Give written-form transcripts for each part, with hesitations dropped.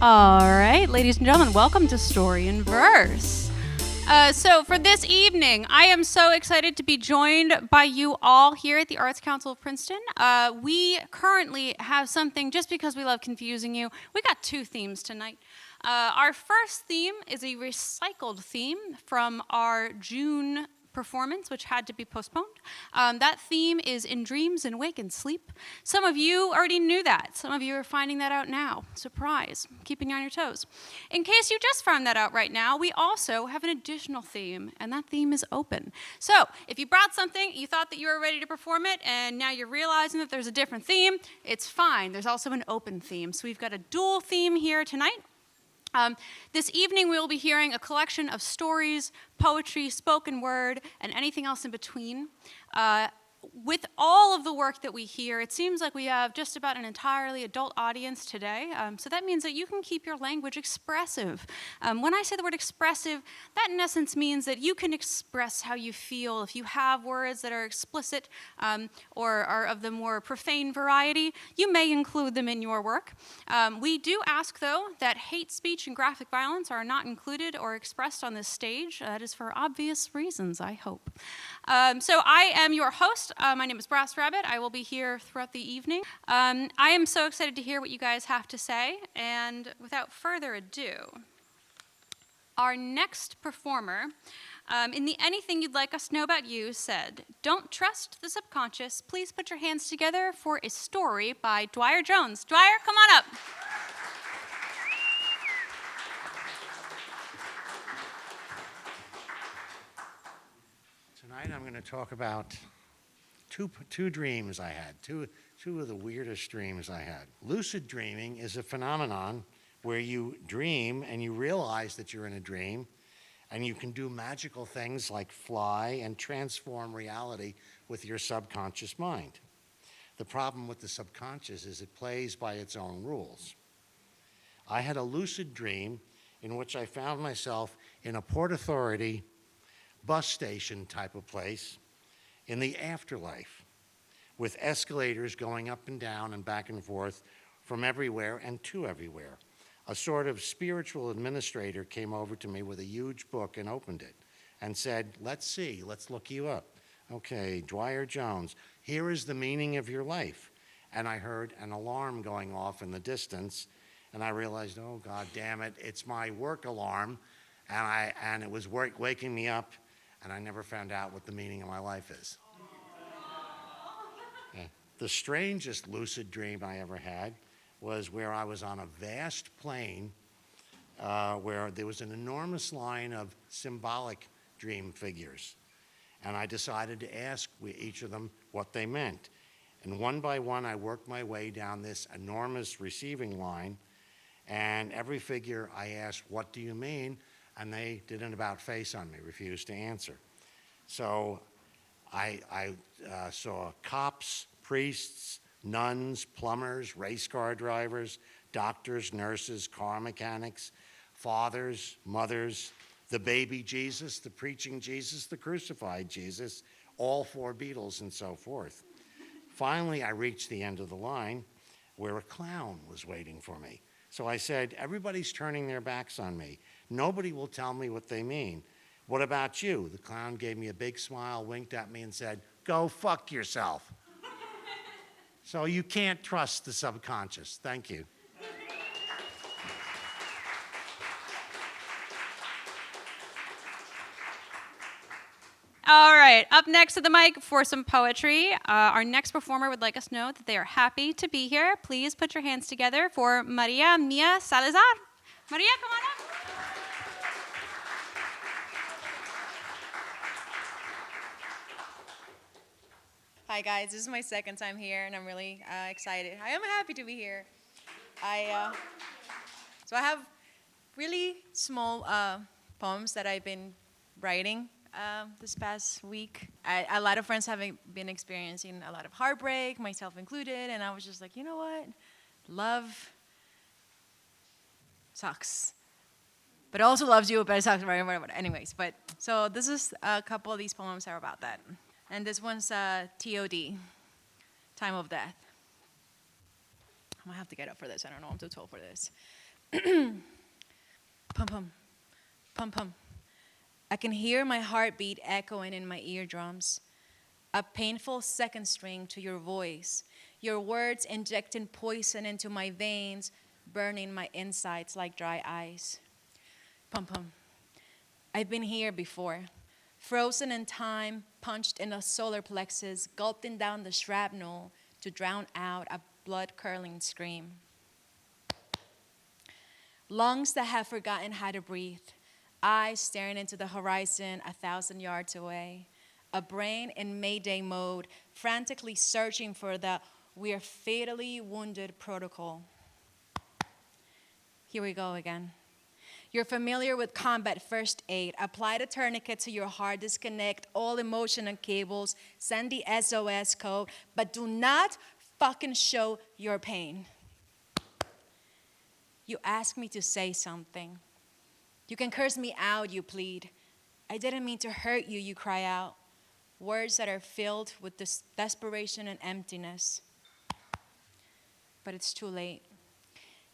All right, ladies and gentlemen, welcome to Story in Verse. So for this evening, I am so excited to be joined by you all here at the Arts Council of Princeton. We currently have something, just because we love confusing you, we got two themes tonight. Our first theme is a recycled theme from our June performance, which had to be postponed. That theme is In Dreams and Wake and Sleep. Some of you already knew that. Some of you are finding that out now. Surprise, keeping you on your toes. In case you just found that out right now, we also have an additional theme, and that theme is open. So if you brought something, you thought that you were ready to perform it, and now you're realizing that there's a different theme, it's fine. There's also an open theme. So we've got a dual theme here tonight. This evening we will be hearing a collection of stories, poetry, spoken word, and anything else in between. With all of the work that we hear, it seems like we have just about an entirely adult audience today. So that means that you can keep your language expressive. When I say the word expressive, that in essence means that you can express how you feel. If you have words that are explicit or are of the more profane variety, you may include them in your work. We do ask, though, that hate speech and graphic violence are not included or expressed on this stage. That is for obvious reasons, I hope. So I am your host. My name is Brass Rabbit. I will be here throughout the evening. I am so excited to hear what you guys have to say. And without further ado, our next performer, in the Anything You'd Like Us to Know About You, said, "Don't trust the subconscious. Please put your hands together for a story by Dwyer Jones." Dwyer, come on up. Tonight I'm going to talk about two dreams I had, two of the weirdest dreams I had. Lucid dreaming is a phenomenon where you dream and you realize that you're in a dream, and you can do magical things like fly and transform reality with your subconscious mind. The problem with the subconscious is it plays by its own rules. I had a lucid dream in which I found myself in a Port Authority bus station type of place in the afterlife, with escalators going up and down and back and forth from everywhere and to everywhere. A sort of spiritual administrator came over to me with a huge book and opened it and said, let's look you up. Okay, Dwyer Jones, here is the meaning of your life. And I heard an alarm going off in the distance, and I realized, oh, God damn it, it's my work alarm, and it was waking me up, and I never found out what the meaning of my life is. The strangest lucid dream I ever had was where I was on a vast plain where there was an enormous line of symbolic dream figures. And I decided to ask each of them what they meant. And one by one, I worked my way down this enormous receiving line. And every figure I asked, what do you mean? And they did an about face on me, refused to answer. So I saw cops, priests, nuns, plumbers, race car drivers, doctors, nurses, car mechanics, fathers, mothers, the baby Jesus, the preaching Jesus, the crucified Jesus, all four Beatles and so forth. Finally, I reached the end of the line where a clown was waiting for me. So I said, everybody's turning their backs on me. Nobody will tell me what they mean. What about you? The clown gave me a big smile, winked at me, and said, go fuck yourself. So you can't trust the subconscious. Thank you. All right, up next to the mic for some poetry. Our next performer would like us to know that they are happy to be here. Please put your hands together for Maria Mia Salazar. Maria, come on up. Hi guys, this is my second time here and I'm really excited. I am happy to be here. So I have really small poems that I've been writing this past week. A lot of friends have been experiencing a lot of heartbreak, myself included, and I was just like, you know what? Love sucks. But it also loves you, but it sucks. Anyways, so this is a couple of these poems are about that. And this one's TOD, Time of Death. I'm gonna have to get up for this. I don't know, I'm too tall for this. Pum pum, pum pum. I can hear my heartbeat echoing in my eardrums. A painful second string to your voice. Your words injecting poison into my veins, burning my insides like dry ice. Pum pum. I've been here before. Frozen in time, punched in a solar plexus, gulping down the shrapnel to drown out a blood-curdling scream. Lungs that have forgotten how to breathe, eyes staring into the horizon 1,000 yards away, a brain in Mayday mode, frantically searching for the "we're fatally wounded" protocol. Here we go again. You're familiar with combat first aid. Apply the tourniquet to your heart, disconnect all emotional cables, send the SOS code, but do not fucking show your pain. You ask me to say something. You can curse me out, you plead. I didn't mean to hurt you, you cry out. Words that are filled with this desperation and emptiness. But it's too late.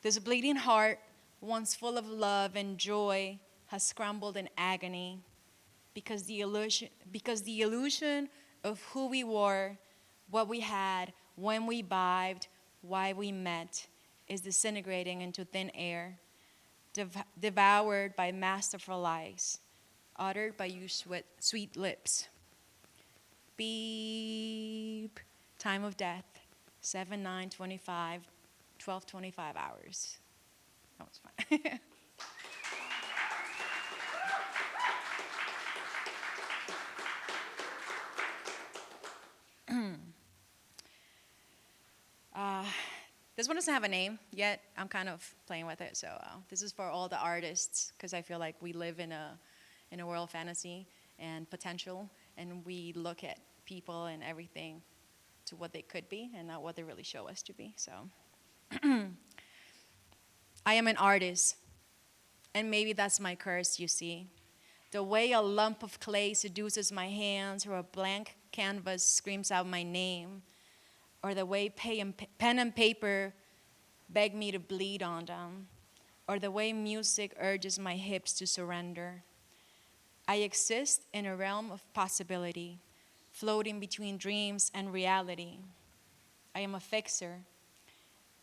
This bleeding heart, once full of love and joy, has scrambled in agony because the illusion of who we were, what we had, when we vibed, why we met, is disintegrating into thin air, devoured by masterful lies, uttered by your sweet lips. Beep. Time of death, 7/9/25, 12:25 hours. That was fun. This one doesn't have a name yet. I'm kind of playing with it. So this is for all the artists, because I feel like we live in a world of fantasy and potential, and we look at people and everything to what they could be and not what they really show us to be. So I am an artist, and maybe that's my curse, you see. The way a lump of clay seduces my hands, or a blank canvas screams out my name, or the way pen and paper beg me to bleed on them, or the way music urges my hips to surrender. I exist in a realm of possibility, floating between dreams and reality. I am a fixer,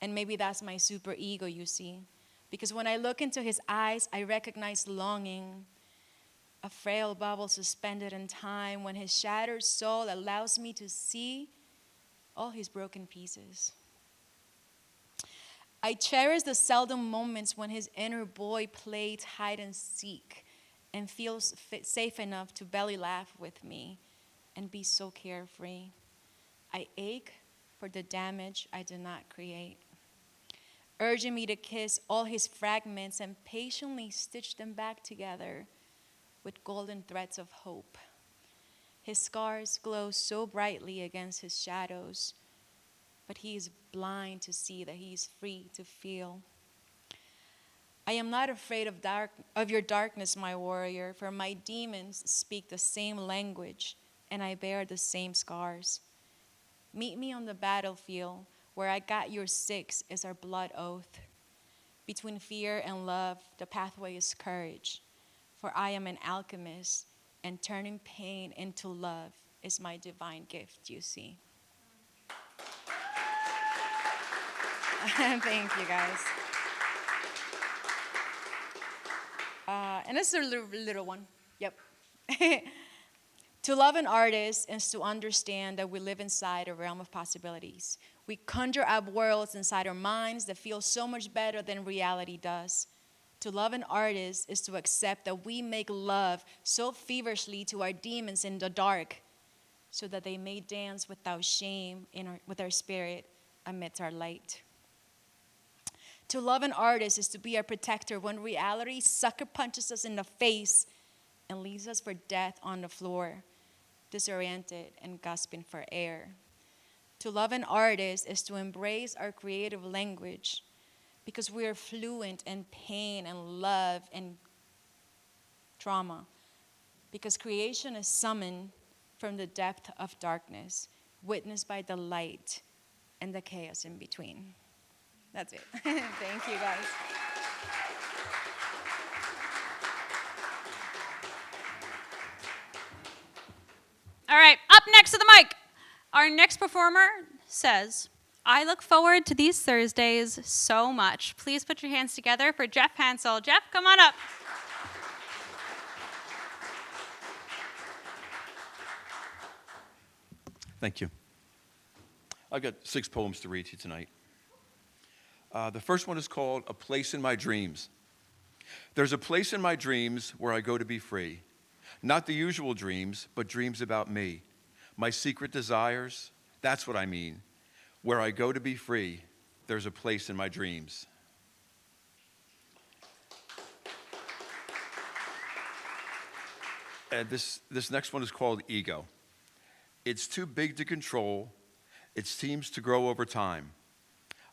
and maybe that's my super ego, you see, because when I look into his eyes, I recognize longing, a frail bubble suspended in time when his shattered soul allows me to see all his broken pieces. I cherish the seldom moments when his inner boy plays hide and seek and feels safe enough to belly laugh with me and be so carefree. I ache for the damage I did not create, urging me to kiss all his fragments and patiently stitch them back together with golden threads of hope. His scars glow so brightly against his shadows, but he is blind to see that he is free to feel. I am not afraid of your darkness, my warrior, for my demons speak the same language, and I bear the same scars. Meet me on the battlefield, where I got your 6 is our blood oath. Between fear and love, the pathway is courage, for I am an alchemist, and turning pain into love is my divine gift, you see. Thank you, guys. And this is a little one. Yep. To love an artist is to understand that we live inside a realm of possibilities. We conjure up worlds inside our minds that feel so much better than reality does. To love an artist is to accept that we make love so feverishly to our demons in the dark so that they may dance without shame with our spirit amidst our light. To love an artist is to be our protector when reality sucker punches us in the face and leaves us for death on the floor, disoriented and gasping for air. To love an artist is to embrace our creative language, because we are fluent in pain and love and trauma. Because creation is summoned from the depth of darkness, witnessed by the light and the chaos in between. That's it. Thank you, guys. All right, up next to the mic. Our next performer says, I look forward to these Thursdays so much. Please put your hands together for Jeff Hansel. Jeff, come on up. Thank you. I've got 6 poems to read to you tonight. The first one is called A Place in My Dreams. There's a place in my dreams where I go to be free. Not the usual dreams, but dreams about me. My secret desires, that's what I mean. Where I go to be free, there's a place in my dreams. And this next one is called Ego. It's too big to control. It seems to grow over time.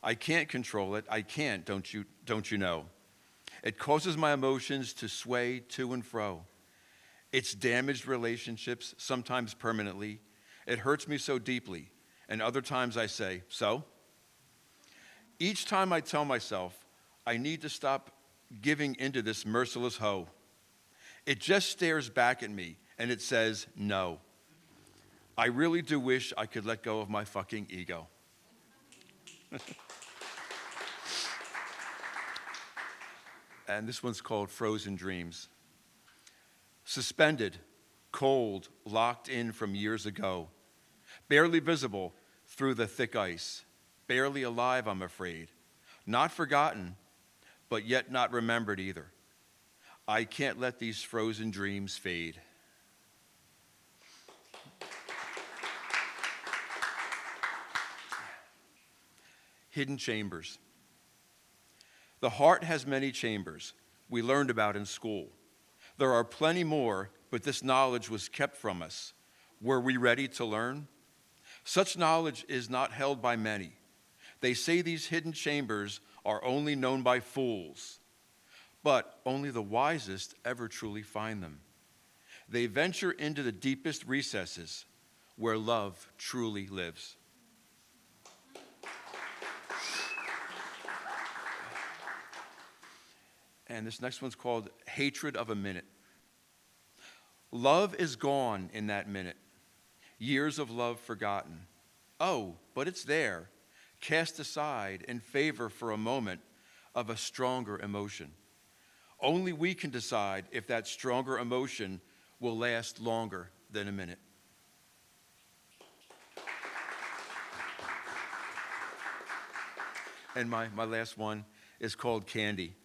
I can't control it. I can't, don't you know? It causes my emotions to sway to and fro. It's damaged relationships, sometimes permanently. It hurts me so deeply. And other times I say, so? Each time I tell myself, I need to stop giving into this merciless hoe. It just stares back at me and it says, no. I really do wish I could let go of my fucking ego. And this one's called Frozen Dreams. Suspended, cold, locked in from years ago. Barely visible through the thick ice. Barely alive, I'm afraid. Not forgotten, but yet not remembered either. I can't let these frozen dreams fade. Hidden chambers. The heart has many chambers we learned about in school. There are plenty more, but this knowledge was kept from us. Were we ready to learn? Such knowledge is not held by many. They say these hidden chambers are only known by fools, but only the wisest ever truly find them. They venture into the deepest recesses where love truly lives. And this next one's called Hatred of a Minute. Love is gone in that minute. Years of love forgotten. Oh, but it's there, cast aside in favor for a moment of a stronger emotion. Only we can decide if that stronger emotion will last longer than a minute. And my last one is called Candy.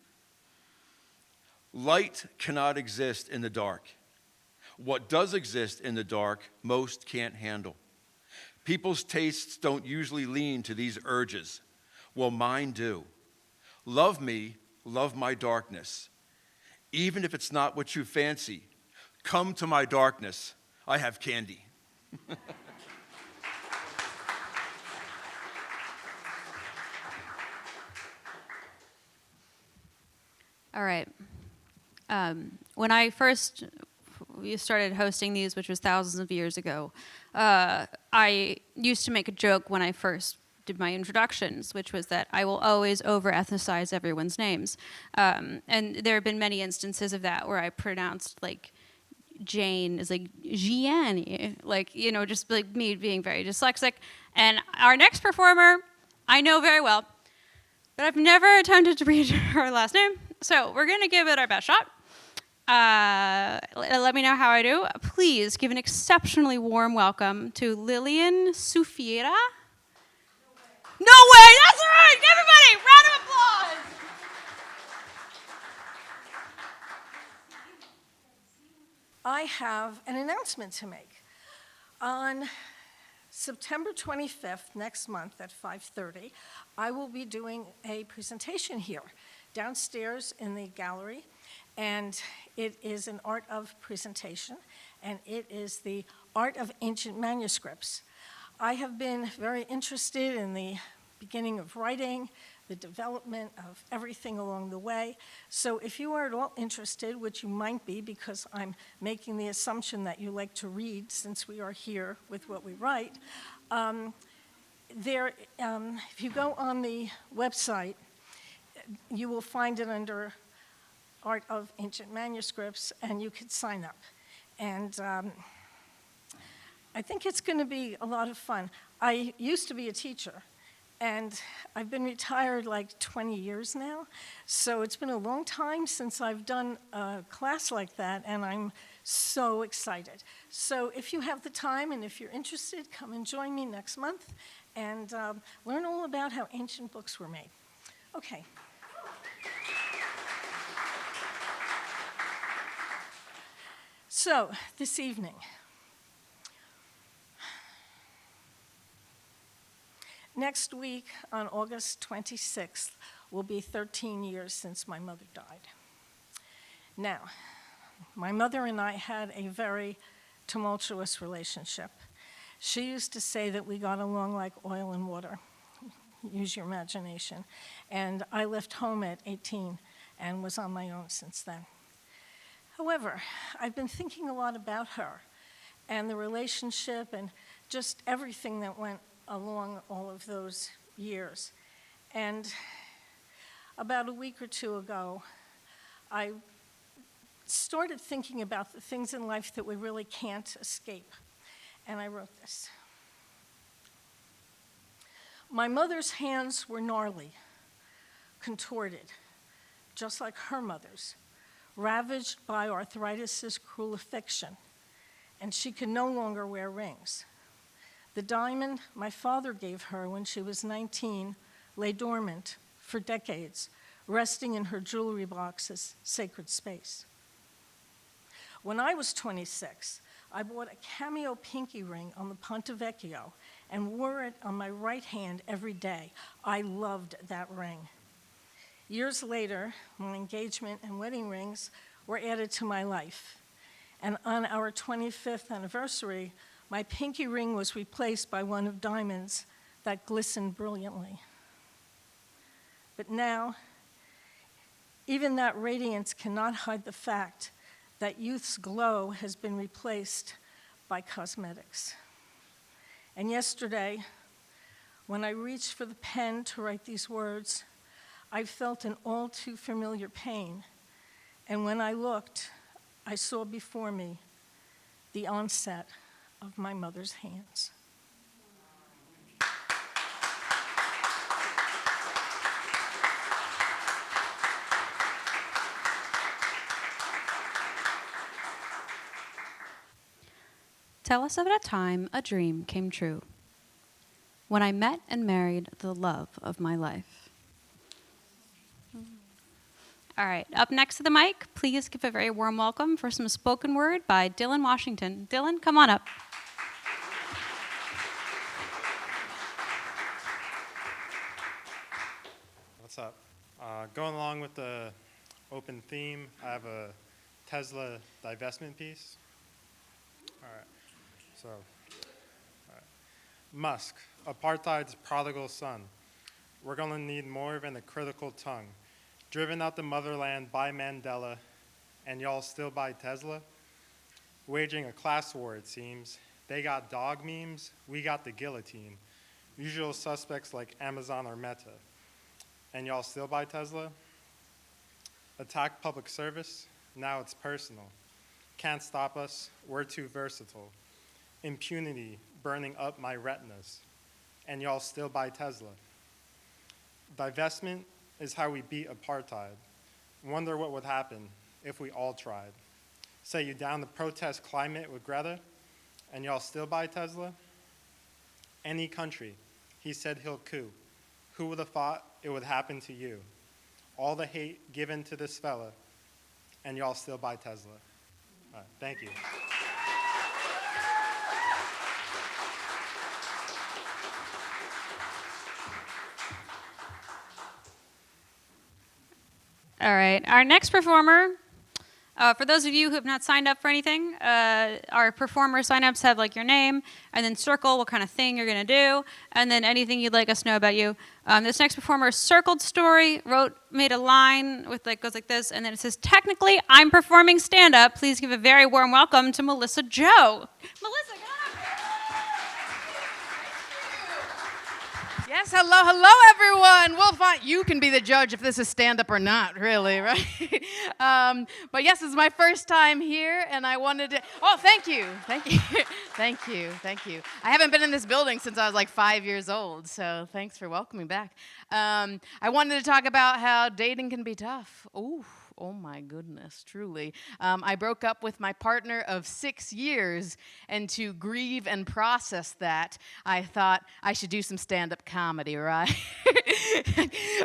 Light cannot exist in the dark. What does exist in the dark, most can't handle. People's tastes don't usually lean to these urges. Well, mine do. Love me, love my darkness. Even if it's not what you fancy, come to my darkness. I have candy. All right. When I first started hosting these, which was thousands of years ago, I used to make a joke when I first did my introductions, which was that I will always over-ethnicize everyone's names. And there have been many instances of that where I pronounced, like, Jane is like Gianni, like, you know, just like me being very dyslexic. And our next performer, I know very well, but I've never attempted to read her last name. So we're going to give it our best shot. Let me know how I do. Please give an exceptionally warm welcome to Lillian Sufiera. No way! That's right! Everybody, round of applause! I have an announcement to make. On September 25th, next month at 5:30, I will be doing a presentation here, downstairs in the gallery, and it is an art of presentation, and it is the art of ancient manuscripts. I have been very interested in the beginning of writing, the development of everything along the way. So if you are at all interested, which you might be because I'm making the assumption that you like to read since we are here with what we write, if you go on the website, you will find it under Art of Ancient Manuscripts, and you could sign up. And I think it's going to be a lot of fun. I used to be a teacher, and I've been retired like 20 years now, so it's been a long time since I've done a class like that, and I'm so excited. So if you have the time and if you're interested, come and join me next month and learn all about how ancient books were made. Okay. So, this evening, next week on August 26th will be 13 years since my mother died. Now, my mother and I had a very tumultuous relationship. She used to say that we got along like oil and water. Use your imagination. And I left home at 18 and was on my own since then. However, I've been thinking a lot about her and the relationship and just everything that went along all of those years. And about a week or two ago, I started thinking about the things in life that we really can't escape. And I wrote this. My mother's hands were gnarly, contorted, just like her mother's, ravaged by arthritis' cruel affliction, and she could no longer wear rings. The diamond my father gave her when she was 19 lay dormant for decades, resting in her jewelry box's sacred space. When I was 26, I bought a cameo pinky ring on the Ponte Vecchio and wore it on my right hand every day. I loved that ring. Years later, my engagement and wedding rings were added to my life. And on our 25th anniversary, my pinky ring was replaced by one of diamonds that glistened brilliantly. But now, even that radiance cannot hide the fact that youth's glow has been replaced by cosmetics. And yesterday, when I reached for the pen to write these words, I felt an all too familiar pain. And when I looked, I saw before me the onset of my mother's hands. Tell us about a time a dream came true. When I met and married the love of my life. All right, up next to the mic, please give a very warm welcome for some spoken word by Dylan Washington. Dylan, come on up. What's up? Going along with the open theme, I have a Tesla divestment piece. All right, so, Musk, apartheid's prodigal son. We're going to need more than a critical tongue. Driven out the motherland by Mandela, and y'all still buy Tesla? Waging a class war, it seems. They got dog memes, we got the guillotine. Usual suspects like Amazon or Meta. And y'all still buy Tesla? Attack public service, now it's personal. Can't stop us, we're too versatile. Impunity, burning up my retinas. And y'all still buy Tesla. Divestment is how we beat apartheid. Wonder what would happen if we all tried. Say you down the protest climate with Greta, and y'all still buy Tesla? Any country, he said he'll coup. Who would have thought it would happen to you? All the hate given to this fella, and y'all still buy Tesla. All right, thank you. All right, our next performer, for those of you who have not signed up for anything, our performer sign-ups have like your name, and then circle what kind of thing you're gonna do, and then anything you'd like us to know about you. This next performer circled story, made a line with goes like this, and then it says, technically, I'm performing stand-up. Please give a very warm welcome to Melissa Joe. Melissa, come on up. Yeah. Yes, hello, everyone. We'll find, you can be the judge if this is stand-up or not, really, right? But yes, this is my first time here, and I wanted to, thank you. Thank you. I haven't been in this building since I was like 5 years old, so thanks for welcoming back. I wanted to talk about how dating can be tough. Ooh. Oh my goodness, truly. I broke up with my partner of 6 years, and to grieve and process that, I thought I should do some stand-up comedy, right?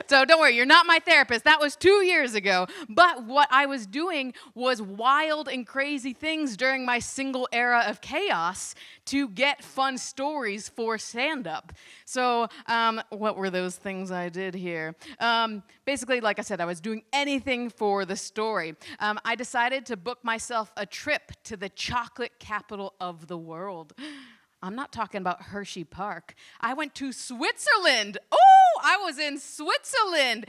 So don't worry, you're not my therapist. That was 2 years ago. But what I was doing was wild and crazy things during my single era of chaos to get fun stories for stand-up. So what were those things I did here? Basically, like I said, I was doing anything for the story. I decided to book myself a trip to the chocolate capital of the world. I'm not talking about Hershey Park. I went to Switzerland. Oh, I was in Switzerland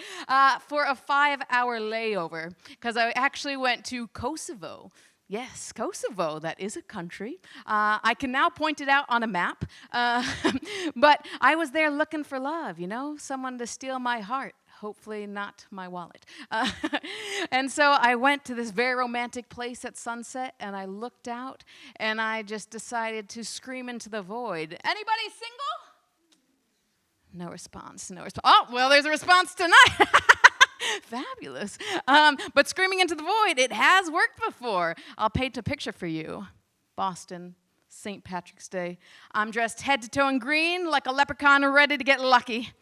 for a 5-hour layover because I actually went to Kosovo. Yes, Kosovo, that is a country. I can now point it out on a map. But I was there looking for love, someone to steal my heart. Hopefully not my wallet. And so I went to this very romantic place at sunset, and I looked out, and I just decided to scream into the void. Anybody single? No response. Oh, well, there's a response tonight. Fabulous. But screaming into the void, it has worked before. I'll paint a picture for you. Boston, St. Patrick's Day. I'm dressed head to toe in green like a leprechaun ready to get lucky.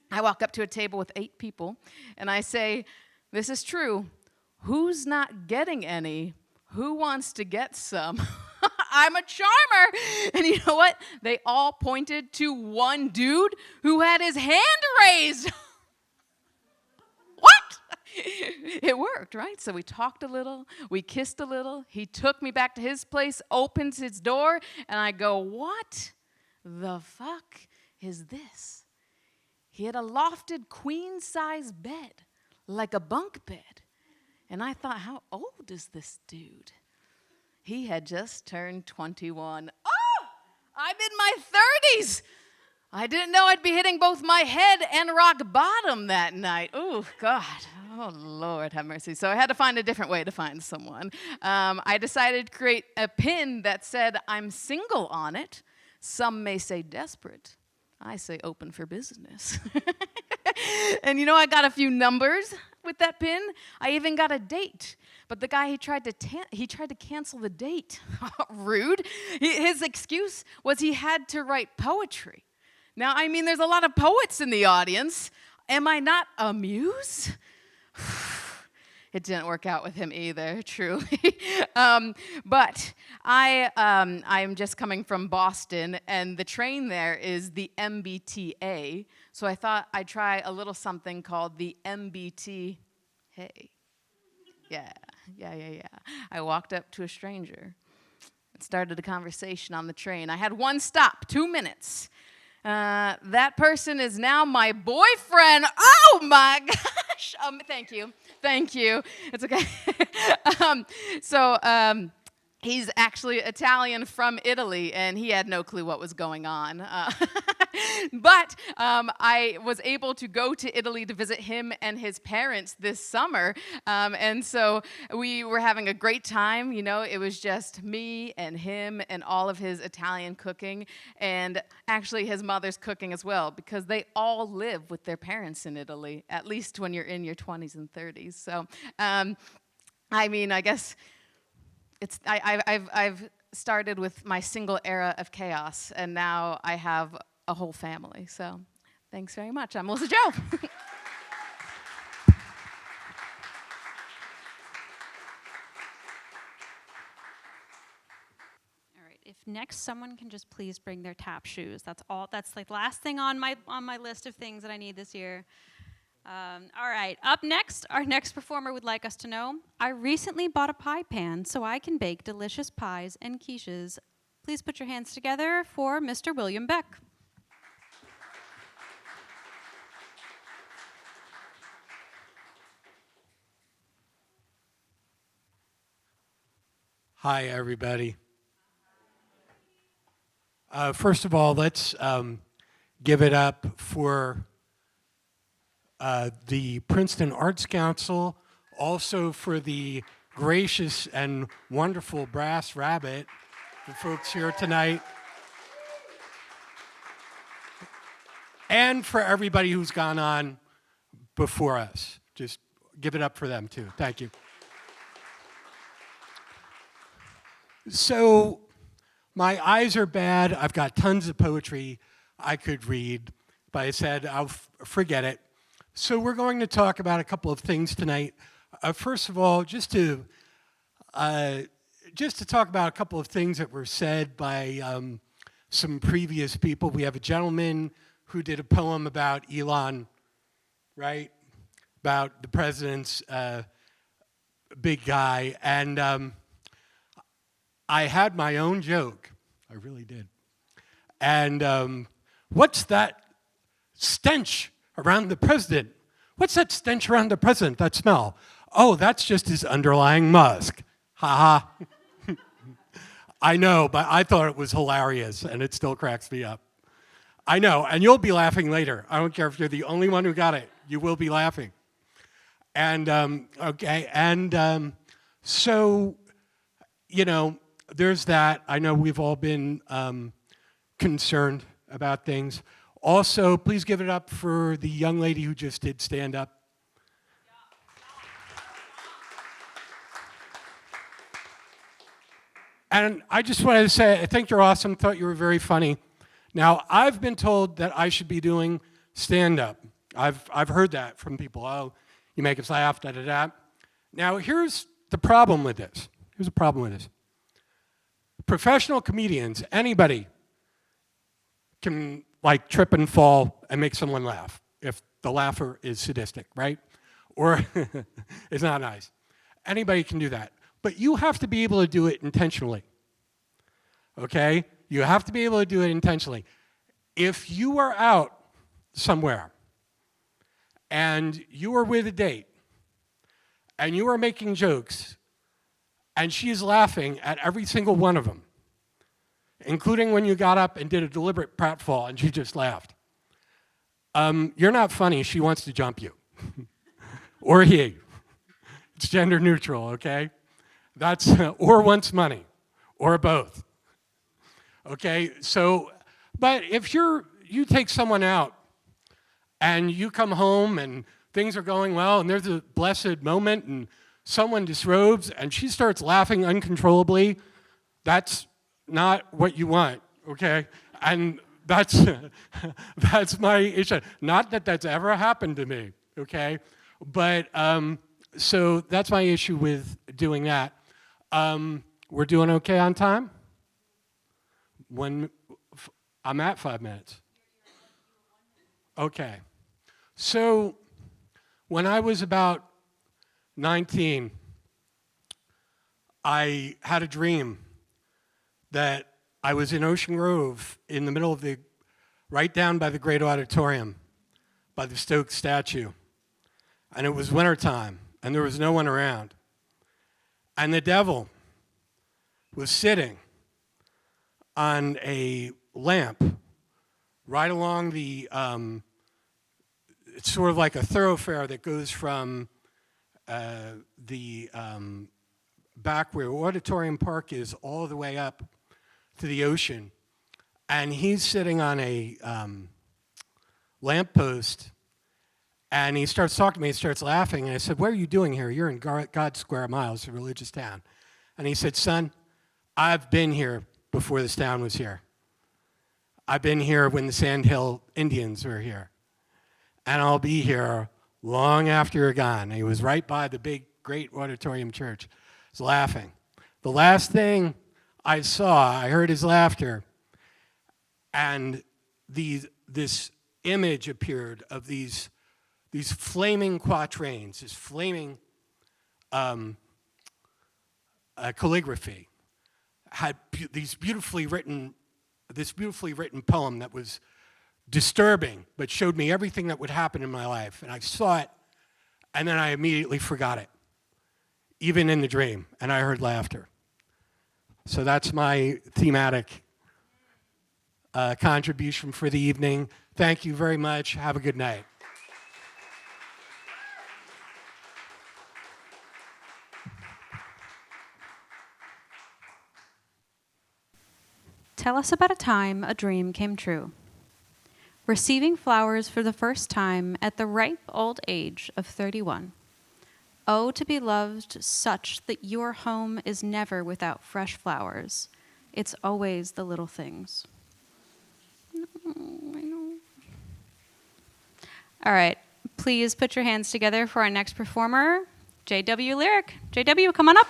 I walk up to a table with 8 people, and I say, this is true. Who's not getting any? Who wants to get some? I'm a charmer. And you know what? They all pointed to one dude who had his hand raised. What? It worked, right? So we talked a little, we kissed a little. He took me back to his place, opens his door, and I go, what the fuck is this? He had a lofted queen-size bed, like a bunk bed. And I thought, how old is this dude? He had just turned 21. Oh, I'm in my 30s. I didn't know I'd be hitting both my head and rock bottom that night. Oh, God. Oh, Lord, have mercy. So I had to find a different way to find someone. I decided to create a pin that said, I'm single on it. Some may say desperate. I say open for business. And I got a few numbers with that pin. I even got a date. But the guy, he tried to cancel the date. Rude. His excuse was he had to write poetry. Now, there's a lot of poets in the audience. Am I not a muse? It didn't work out with him either, truly. But I'm just coming from Boston, and the train there is the MBTA. So I thought I'd try a little something called the MBT. Hey. Yeah. I walked up to a stranger and started a conversation on the train. I had one stop, 2 minutes. That person is now my boyfriend. Oh, my gosh. Thank you. It's okay. He's actually Italian from Italy, and he had no clue what was going on. But I was able to go to Italy to visit him and his parents this summer. And so we were having a great time. It was just me and him and all of his Italian cooking, and actually his mother's cooking as well, because they all live with their parents in Italy, at least when you're in your 20s and 30s. So, I guess I've started with my single era of chaos, and now I have a whole family. So thanks very much. I'm Melissa Joe. If next someone can just please bring their tap shoes. That's all. That's like last thing on my list of things that I need this year. All right. Up next, our next performer would like us to know, I recently bought a pie pan so I can bake delicious pies and quiches. Please put your hands together for Mr. William Beck. Hi, everybody. First of all, let's give it up for the Princeton Arts Council, also for the gracious and wonderful Brass Rabbit, the folks here tonight, and for everybody who's gone on before us. Just give it up for them too. Thank you. So my eyes are bad. I've got tons of poetry I could read, but I said I'll forget it. So we're going to talk about a couple of things tonight. First of all, just to talk about a couple of things that were said by some previous people. We have a gentleman who did a poem about Elon, right? About the president's big guy. And I had my own joke. I really did. And what's that stench around the president? What's that stench around the president, that smell? Oh, that's just his underlying musk. Ha ha. I know, but I thought it was hilarious, and it still cracks me up. I know, and you'll be laughing later. I don't care if you're the only one who got it. You will be laughing. And, okay, and so, you know, there's that. I know we've all been concerned about things. Also, please give it up for the young lady who just did stand up. And I just wanted to say, I think you're awesome, thought you were very funny. Now, I've been told that I should be doing stand-up. I've heard that from people. Oh, you make us laugh, da-da-da. Now, here's the problem with this. Here's the problem with this. Professional comedians, anybody can like trip and fall and make someone laugh if the laugher is sadistic, right? Or it's not nice. Anybody can do that. But you have to be able to do it intentionally, okay? You have to be able to do it intentionally. If you are out somewhere and you are with a date and you are making jokes and she's laughing at every single one of them, including when you got up and did a deliberate pratfall and she just laughed, you're not funny. She wants to jump you. Or he. It's gender neutral, okay? That's, or wants money, or both. Okay, so, but if you take someone out and you come home and things are going well and there's a blessed moment and someone disrobes and she starts laughing uncontrollably, that's not what you want, okay? And that's my issue. Not that that's ever happened to me, okay? But, so that's my issue with doing that. We're doing okay on time? I'm at 5 minutes. Okay. So when I was about 19, I had a dream that I was in Ocean Grove in the middle of right down by the great auditorium, by the Stokes statue. And it was wintertime, and there was no one around. And the devil was sitting on a lamp right along the, it's sort of like a thoroughfare that goes from the back where Auditorium Park is all the way up to the ocean. And he's sitting on a lamppost, and he starts talking to me, he starts laughing, and I said, "What are you doing here? You're in God Square Mile, it's a religious town." And he said, "Son, I've been here before this town was here. I've been here when the Sandhill Indians were here. And I'll be here long after you're gone." And he was right by the big, great auditorium church. He was laughing. The last thing I saw, I heard his laughter, and this image appeared of these flaming quatrains, this flaming calligraphy, had this beautifully written poem that was disturbing, but showed me everything that would happen in my life. And I saw it, and then I immediately forgot it, even in the dream, and I heard laughter. So that's my thematic contribution for the evening. Thank you very much. Have a good night. Tell us about a time a dream came true. Receiving flowers for the first time at the ripe old age of 31. Oh, to be loved such that your home is never without fresh flowers. It's always the little things. I know. All right, please put your hands together for our next performer, J.W. Lyric. J.W., come on up.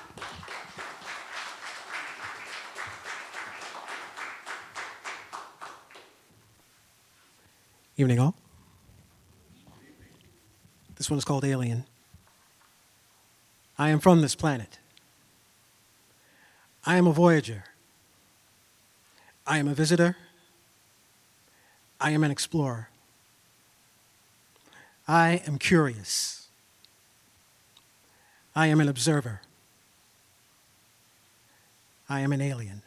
Evening, all. This one is called Alien. I am from this planet. I am a voyager. I am a visitor. I am an explorer. I am curious. I am an observer. I am an alien.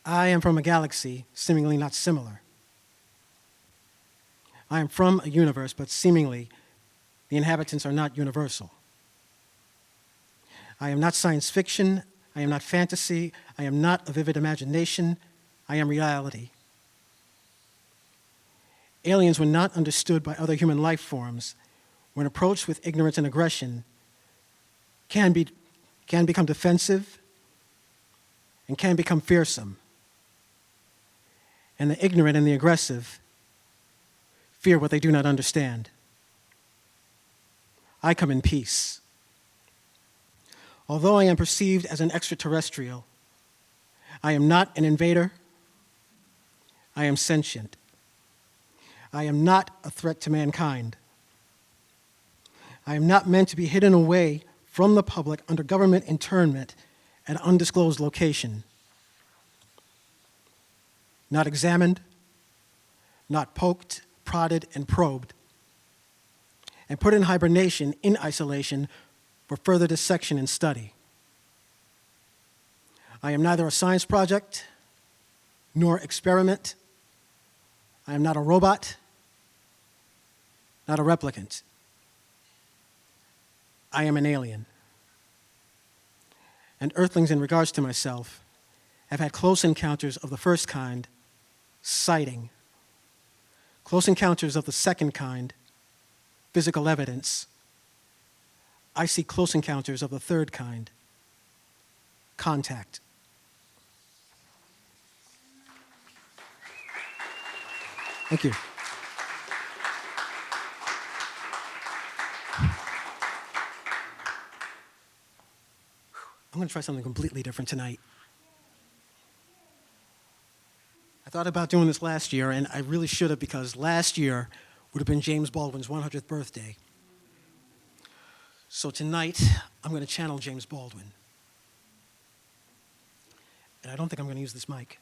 I am from a galaxy seemingly not similar. I am from a universe, but seemingly the inhabitants are not universal. I am not science fiction. I am not fantasy. I am not a vivid imagination. I am reality. Aliens, when not understood by other human life forms, when approached with ignorance and aggression, can become defensive and can become fearsome. And the ignorant and the aggressive fear what they do not understand. I come in peace. Although I am perceived as an extraterrestrial, I am not an invader. I am sentient. I am not a threat to mankind. I am not meant to be hidden away from the public under government internment at an undisclosed location. Not examined, not poked, prodded, and probed, and put in hibernation in isolation for further dissection and study. I am neither a science project nor experiment. I am not a robot, not a replicant. I am an alien. And Earthlings, in regards to myself, have had close encounters of the first kind, sighting. Close encounters of the second kind, physical evidence. I see close encounters of the third kind, contact. Thank you. I'm going to try something completely different tonight. I thought about doing this last year, and I really should have, because last year would have been James Baldwin's 100th birthday. So tonight, I'm going to channel James Baldwin. And I don't think I'm going to use this mic.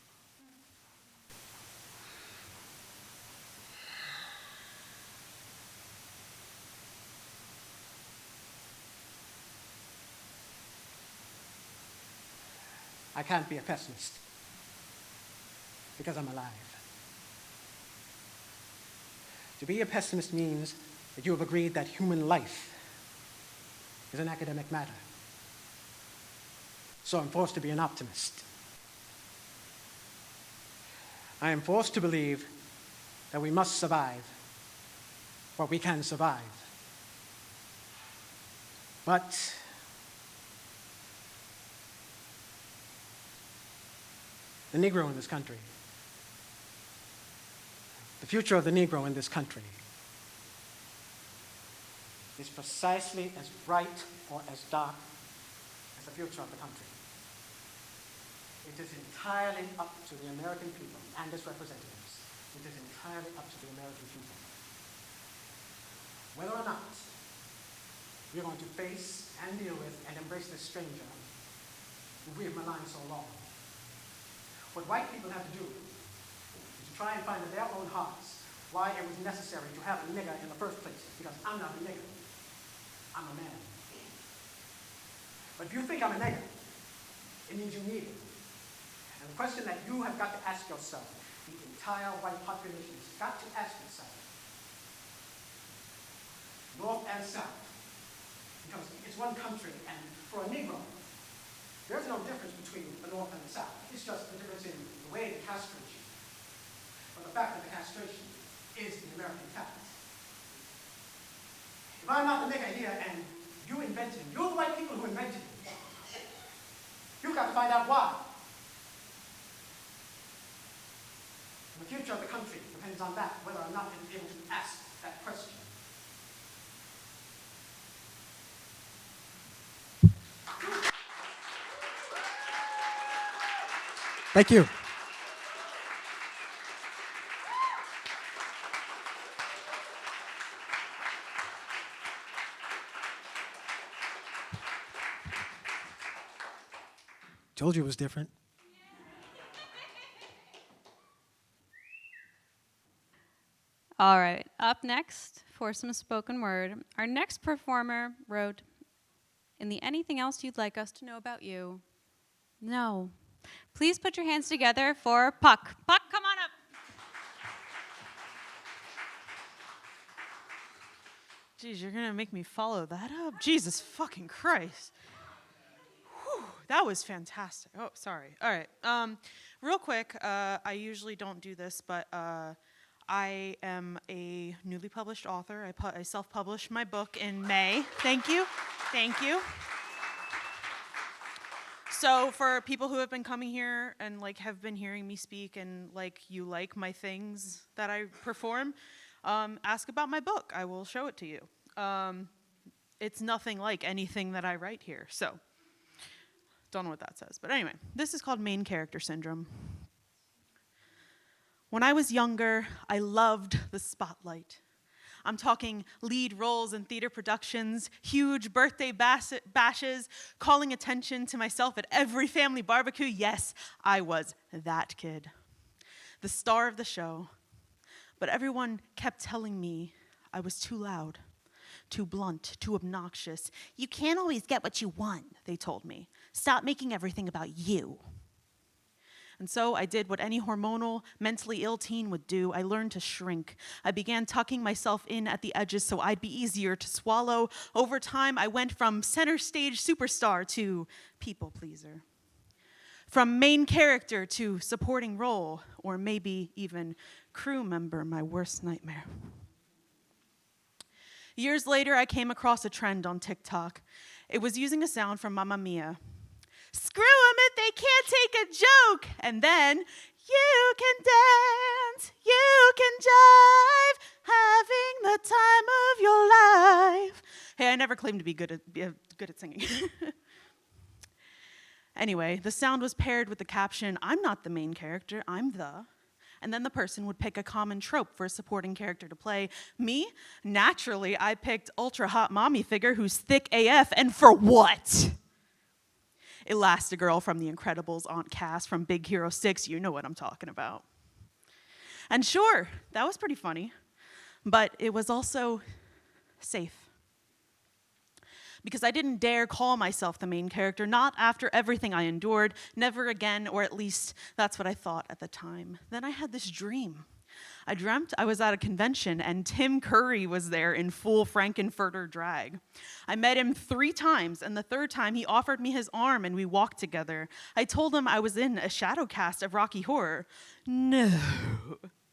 I can't be a pessimist because I'm alive. To be a pessimist means that you have agreed that human life is an academic matter. So I'm forced to be an optimist. I am forced to believe that we must survive what we can survive. But the Negro in this country, the future of the Negro in this country is precisely as bright or as dark as the future of the country. It is entirely up to the American people and its representatives. It is entirely up to the American people whether or not we are going to face and deal with and embrace this stranger who we have maligned so long. What white people have to do is to try and find in their own hearts why it was necessary to have a nigger in the first place, because I'm not a nigger. I'm a man. But if you think I'm a nigger, it means you need it. And the question that you have got to ask yourself, the entire white population has got to ask itself, North and South, because it's one country, and for a Negro, there's no difference between the North and the South. It's just the difference in the way they castrate you. But the fact of the castration is the American fact. If I'm not the nigger here and you invented it, you're the white people who invented it, you've got to find out why. The future of the country depends on that, whether or not you're able to ask that question. Thank you. Told you it was different. All right, up next for some spoken word, our next performer wrote, "In the anything else you'd like us to know about you?" No. Please put your hands together for Puck. Puck, come on up. Geez, you're gonna make me follow that up? Jesus fucking Christ. Whew, that was fantastic. Oh, sorry. All right. Real quick, I usually don't do this, but I am a newly published author. I self-published my book in May. Thank you. Thank you. So for people who have been coming here and like have been hearing me speak and like you like my things that I perform, ask about my book. I will show it to you. It's nothing like anything that I write here. So don't know what that says. But anyway, this is called Main Character Syndrome. When I was younger, I loved the spotlight. I'm talking lead roles in theater productions, huge birthday bashes, calling attention to myself at every family barbecue. Yes, I was that kid, the star of the show. But everyone kept telling me I was too loud, too blunt, too obnoxious. You can't always get what you want, they told me. Stop making everything about you. And so I did what any hormonal, mentally ill teen would do. I learned to shrink. I began tucking myself in at the edges so I'd be easier to swallow. Over time, I went from center stage superstar to people pleaser. From main character to supporting role, or maybe even crew member, my worst nightmare. Years later, I came across a trend on TikTok. It was using a sound from Mamma Mia. Screw them if they can't take a joke. And then, you can dance, you can jive, having the time of your life. Hey, I never claimed to be good at singing. Anyway, the sound was paired with the caption, I'm not the main character, I'm the. And then the person would pick a common trope for a supporting character to play. Me, naturally, I picked ultra hot mommy figure who's thick AF, and for what? Elastigirl from The Incredibles, Aunt Cass from Big Hero 6, you know what I'm talking about. And sure, that was pretty funny, but it was also safe. Because I didn't dare call myself the main character, not after everything I endured, never again, or at least that's what I thought at the time. Then I had this dream. I dreamt I was at a convention and Tim Curry was there in full Frankenfurter drag. I met him 3 times, and the 3rd time he offered me his arm and we walked together. I told him I was in a shadow cast of Rocky Horror. No,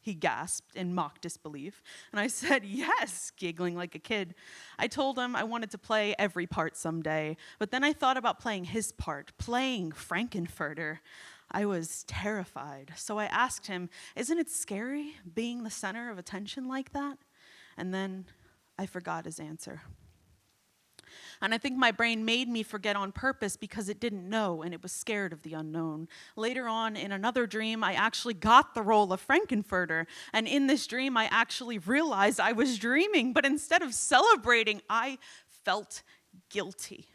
he gasped in mock disbelief. And I said, yes, giggling like a kid. I told him I wanted to play every part someday, but then I thought about playing his part, playing Frankenfurter. I was terrified, so I asked him, isn't it scary being the center of attention like that? And then I forgot his answer. And I think my brain made me forget on purpose because it didn't know and it was scared of the unknown. Later on, in another dream, I actually got the role of Frankenfurter. And in this dream, I actually realized I was dreaming, but instead of celebrating, I felt guilty.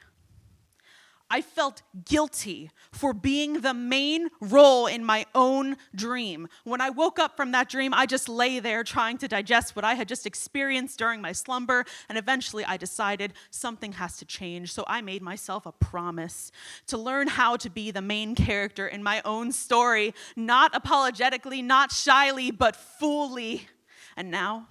I felt guilty for being the main role in my own dream. When I woke up from that dream, I just lay there trying to digest what I had just experienced during my slumber, and eventually I decided something has to change. So I made myself a promise to learn how to be the main character in my own story, not apologetically, not shyly, but fully. And now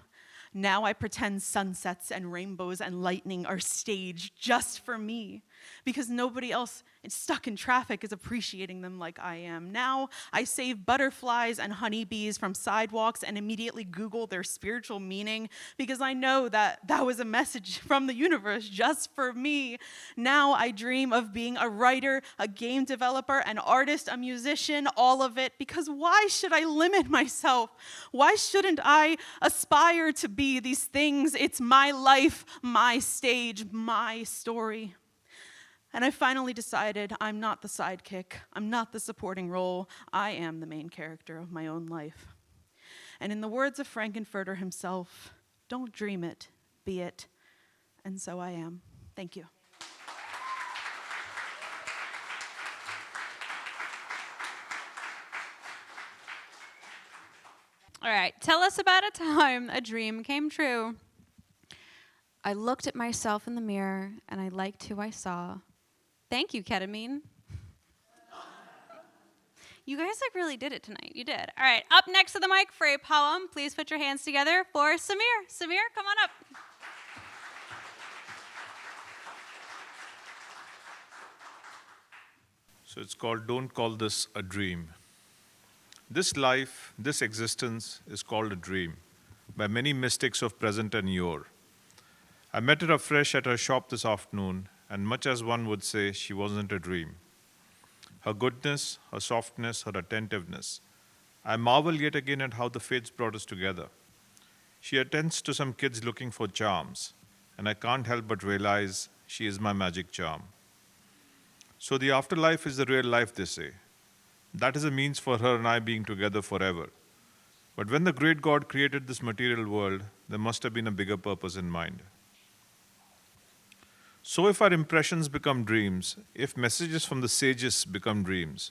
I pretend sunsets and rainbows and lightning are staged just for me, because nobody else stuck in traffic is appreciating them like I am. Now I save butterflies and honeybees from sidewalks and immediately Google their spiritual meaning, because I know that was a message from the universe just for me. Now I dream of being a writer, a game developer, an artist, a musician, all of it, because why should I limit myself? Why shouldn't I aspire to be these things? It's my life, my stage, my story. And I finally decided I'm not the sidekick, I'm not the supporting role, I am the main character of my own life. And in the words of Frankenfurter himself, don't dream it, be it. And so I am. Thank you. All right, tell us about a time a dream came true. I looked at myself in the mirror and I liked who I saw. Thank you, ketamine. You guys really did it tonight. You did. All right, up next to the mic for a poem, please put your hands together for Samir. Samir, come on up. So it's called Don't Call This a Dream. This life, this existence is called a dream by many mystics of present and yore. I met her afresh at her shop this afternoon, and much as one would say, she wasn't a dream. Her goodness, her softness, her attentiveness. I marvel yet again at how the fates brought us together. She attends to some kids looking for charms, and I can't help but realize she is my magic charm. So the afterlife is the real life, they say. That is a means for her and I being together forever. But when the great God created this material world, there must have been a bigger purpose in mind. So if our impressions become dreams, if messages from the sages become dreams,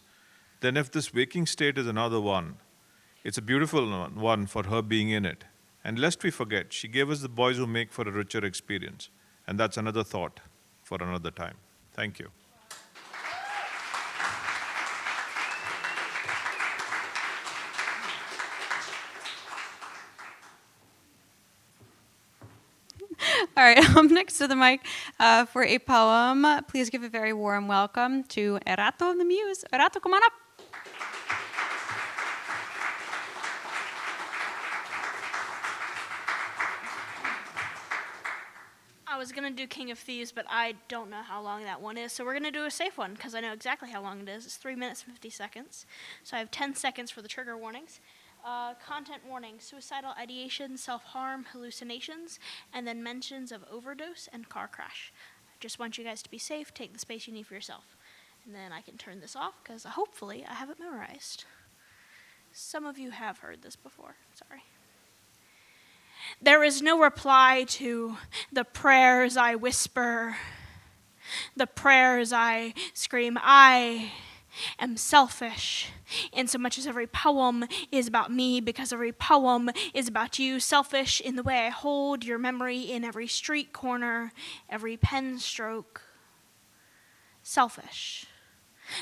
then if this waking state is another one, it's a beautiful one for her being in it. And lest we forget, she gave us the boys who make for a richer experience. And that's another thought for another time. Thank you. All right, next to the mic for a poem, please give a very warm welcome to Erato the Muse. Erato, come on up. I was going to do King of Thieves, but I don't know how long that one is, so we're going to do a safe one, because I know exactly how long it is. It's 3 minutes and 50 seconds. So I have 10 seconds for the trigger warnings. Content warning, suicidal ideation, self-harm, hallucinations, and then mentions of overdose and car crash. I just want you guys to be safe, take the space you need for yourself. And then I can turn this off, because hopefully I have it memorized. Some of you have heard this before, sorry. There is no reply to the prayers I whisper, the prayers I scream. I am selfish, in so much as every poem is about me, because every poem is about you. Selfish in the way I hold your memory in every street corner, every pen stroke. Selfish.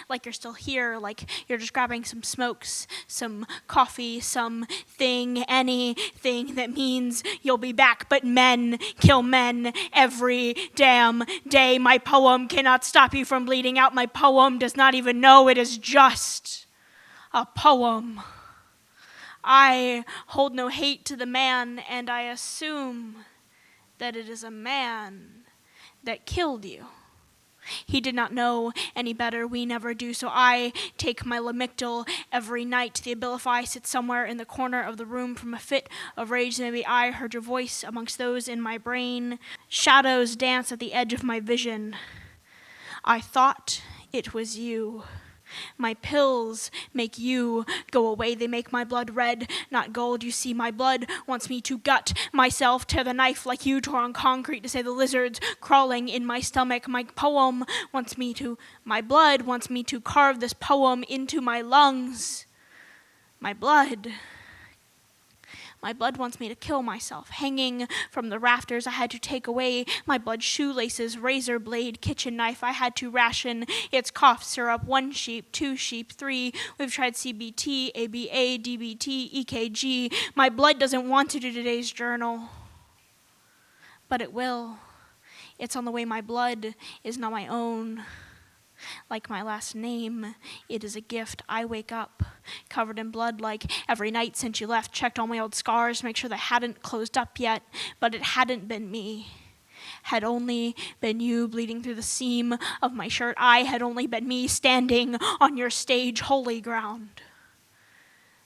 Like you're still here, like you're just grabbing some smokes, some coffee, something, anything that means you'll be back. But men kill men every damn day. My poem cannot stop you from bleeding out. My poem does not even know it is just a poem. I hold no hate to the man, and I assume that it is a man that killed you. He did not know any better, we never do, so I take my Lamictal every night. The Abilify sits somewhere in the corner of the room. From a fit of rage, maybe I heard your voice amongst those in my brain. Shadows dance at the edge of my vision. I thought it was you. My pills make you go away. They make my blood red, not gold. You see, my blood wants me to gut myself, tear the knife like you tore on concrete to say the lizards crawling in my stomach. My blood wants me to carve this poem into my lungs. My blood wants me to kill myself. Hanging from the rafters, I had to take away my blood shoelaces, razor blade, kitchen knife. I had to ration its cough syrup. 1 sheep, 2 sheep, 3. We've tried CBT, ABA, DBT, EKG. My blood doesn't want to do today's journal, but it will. It's on the way. My blood is not my own. Like my last name, it is a gift. I wake up covered in blood like every night since you left. Checked all my old scars to make sure they hadn't closed up yet, but it hadn't been me. Had only been you bleeding through the seam of my shirt. I had only been me standing on your stage, holy ground.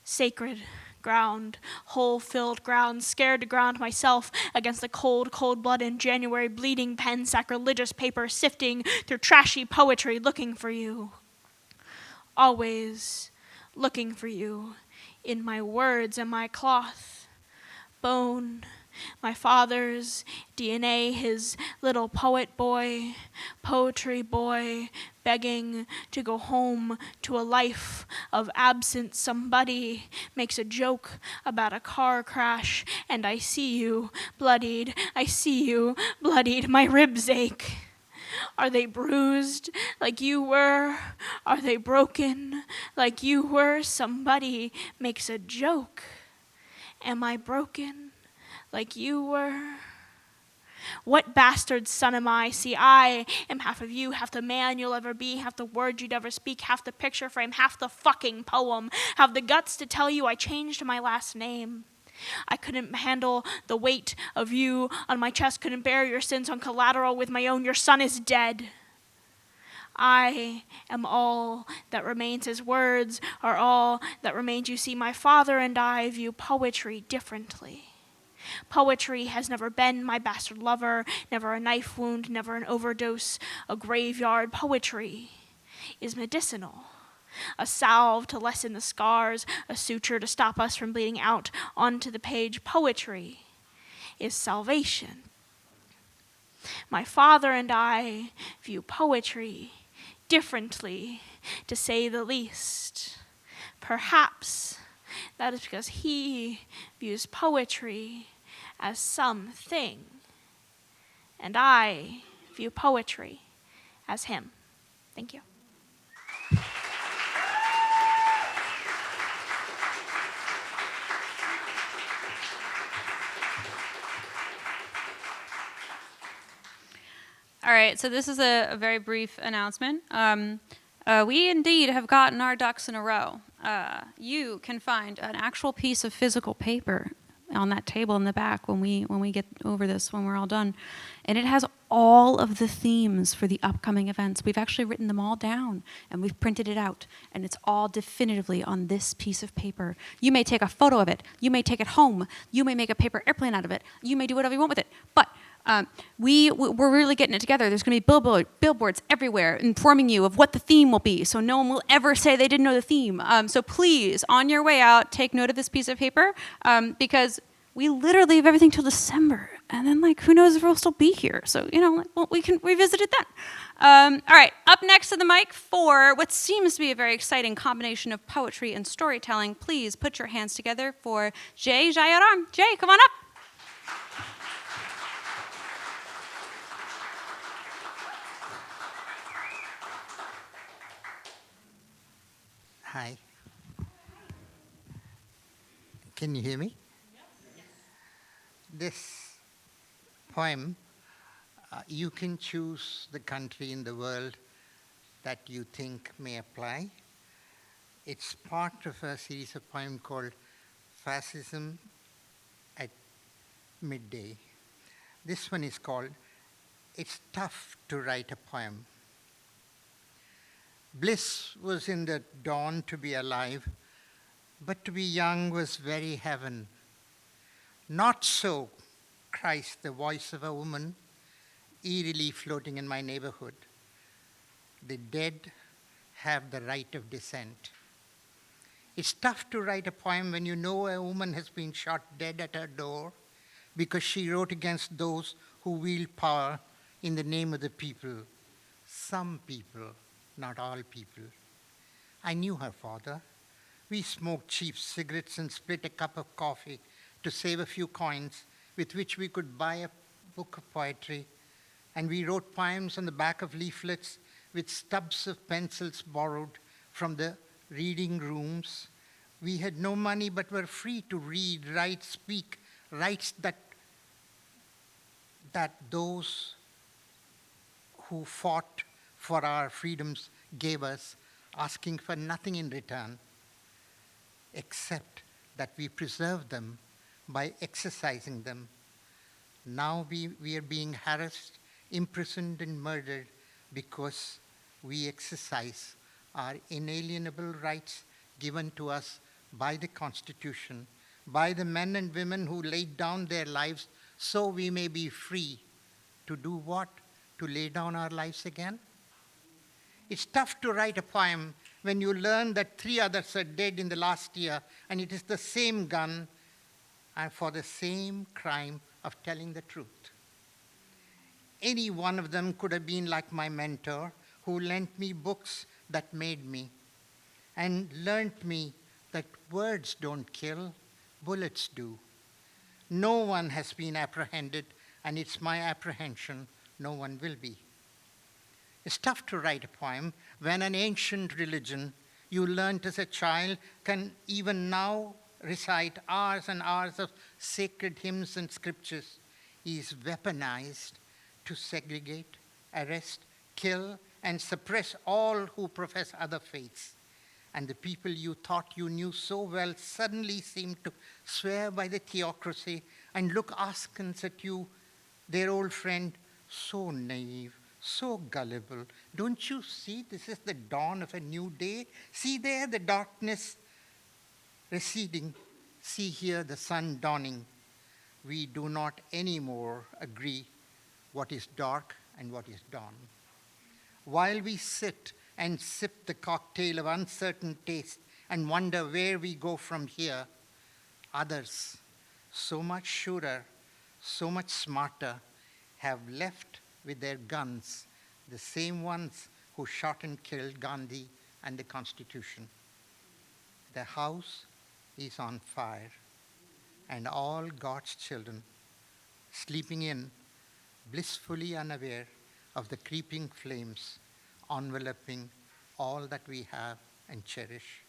Sacred ground, hole-filled ground, scared to ground myself against the cold, cold blood in January, bleeding pen, sacrilegious paper, sifting through trashy poetry, looking for you. Always looking for you in my words and my cloth. Bone, my father's DNA, his little poet boy, poetry boy, begging to go home to a life of absence. Somebody makes a joke about a car crash, and I see you bloodied. I see you bloodied. My ribs ache. Are they bruised like you were? Are they broken like you were? Somebody makes a joke. Am I broken like you were? What bastard son am I? See, I am half of you, half the man you'll ever be, half the word you'd ever speak, half the picture frame, half the fucking poem. Have the guts to tell you I changed my last name. I couldn't handle the weight of you on my chest, couldn't bear your sins on collateral with my own. Your son is dead. I am all that remains. His words are all that remains. You see, my father and I view poetry differently. Poetry has never been my bastard lover, never a knife wound, never an overdose, a graveyard. Poetry is medicinal. A salve to lessen the scars, a suture to stop us from bleeding out onto the page. Poetry is salvation. My father and I view poetry differently, to say the least. Perhaps that is because he views poetry as something, and I view poetry as him. Thank you. All right, so this is a very brief announcement. We indeed have gotten our ducks in a row. You can find an actual piece of physical paper on that table in the back when we get over this, when we're all done. And it has all of the themes for the upcoming events. We've actually written them all down, and we've printed it out, and it's all definitively on this piece of paper. You may take a photo of it. You may take it home. You may make a paper airplane out of it. You may do whatever you want with it. But we're really getting it together. There's going to be billboards everywhere informing you of what the theme will be, so no one will ever say they didn't know the theme. So please, on your way out, take note of this piece of paper, because we literally have everything till December, and then who knows if we'll still be here. So we can revisit it then. All right, up next to the mic for what seems to be a very exciting combination of poetry and storytelling. Please put your hands together for Jay Jayaram. Jay, come on up. Hi. Can you hear me? Yes. This poem, you can choose the country in the world that you think may apply. It's part of a series of poems called Fascism at Midday. This one is called It's Tough to Write a Poem. Bliss was in the dawn to be alive, but to be young was very heaven. Not so, Christ, the voice of a woman, eerily floating in my neighborhood. The dead have the right of dissent. It's tough to write a poem when you know a woman has been shot dead at her door because she wrote against those who wield power in the name of the people. Some people, not all people. I knew her father. We smoked cheap cigarettes and split a cup of coffee to save a few coins with which we could buy a book of poetry. And we wrote poems on the back of leaflets with stubs of pencils borrowed from the reading rooms. We had no money but were free to read, write, speak, rights that those who fought for our freedoms gave us, asking for nothing in return, except that we preserve them by exercising them. Now we are being harassed, imprisoned, and murdered because we exercise our inalienable rights given to us by the Constitution, by the men and women who laid down their lives so we may be free to do what? To lay down our lives again? It's tough to write a poem when you learn that 3 others are dead in the last year and it is the same gun and for the same crime of telling the truth. Any one of them could have been like my mentor who lent me books that made me and learnt me that words don't kill, bullets do. No one has been apprehended, and it's my apprehension no one will be. It's tough to write a poem when an ancient religion you learnt as a child can even now recite hours and hours of sacred hymns and scriptures is weaponized to segregate, arrest, kill, and suppress all who profess other faiths. And the people you thought you knew so well suddenly seem to swear by the theocracy and look askance at you, their old friend, so naive, so gullible. Don't you see this is the dawn of a new day? See there the darkness receding. See here the sun dawning. We do not anymore agree what is dark and what is dawn. While we sit and sip the cocktail of uncertain taste and wonder where we go from here, others, so much surer, so much smarter, have left with their guns, the same ones who shot and killed Gandhi and the Constitution. The house is on fire, and all God's children sleeping in, blissfully unaware of the creeping flames enveloping all that we have and cherish.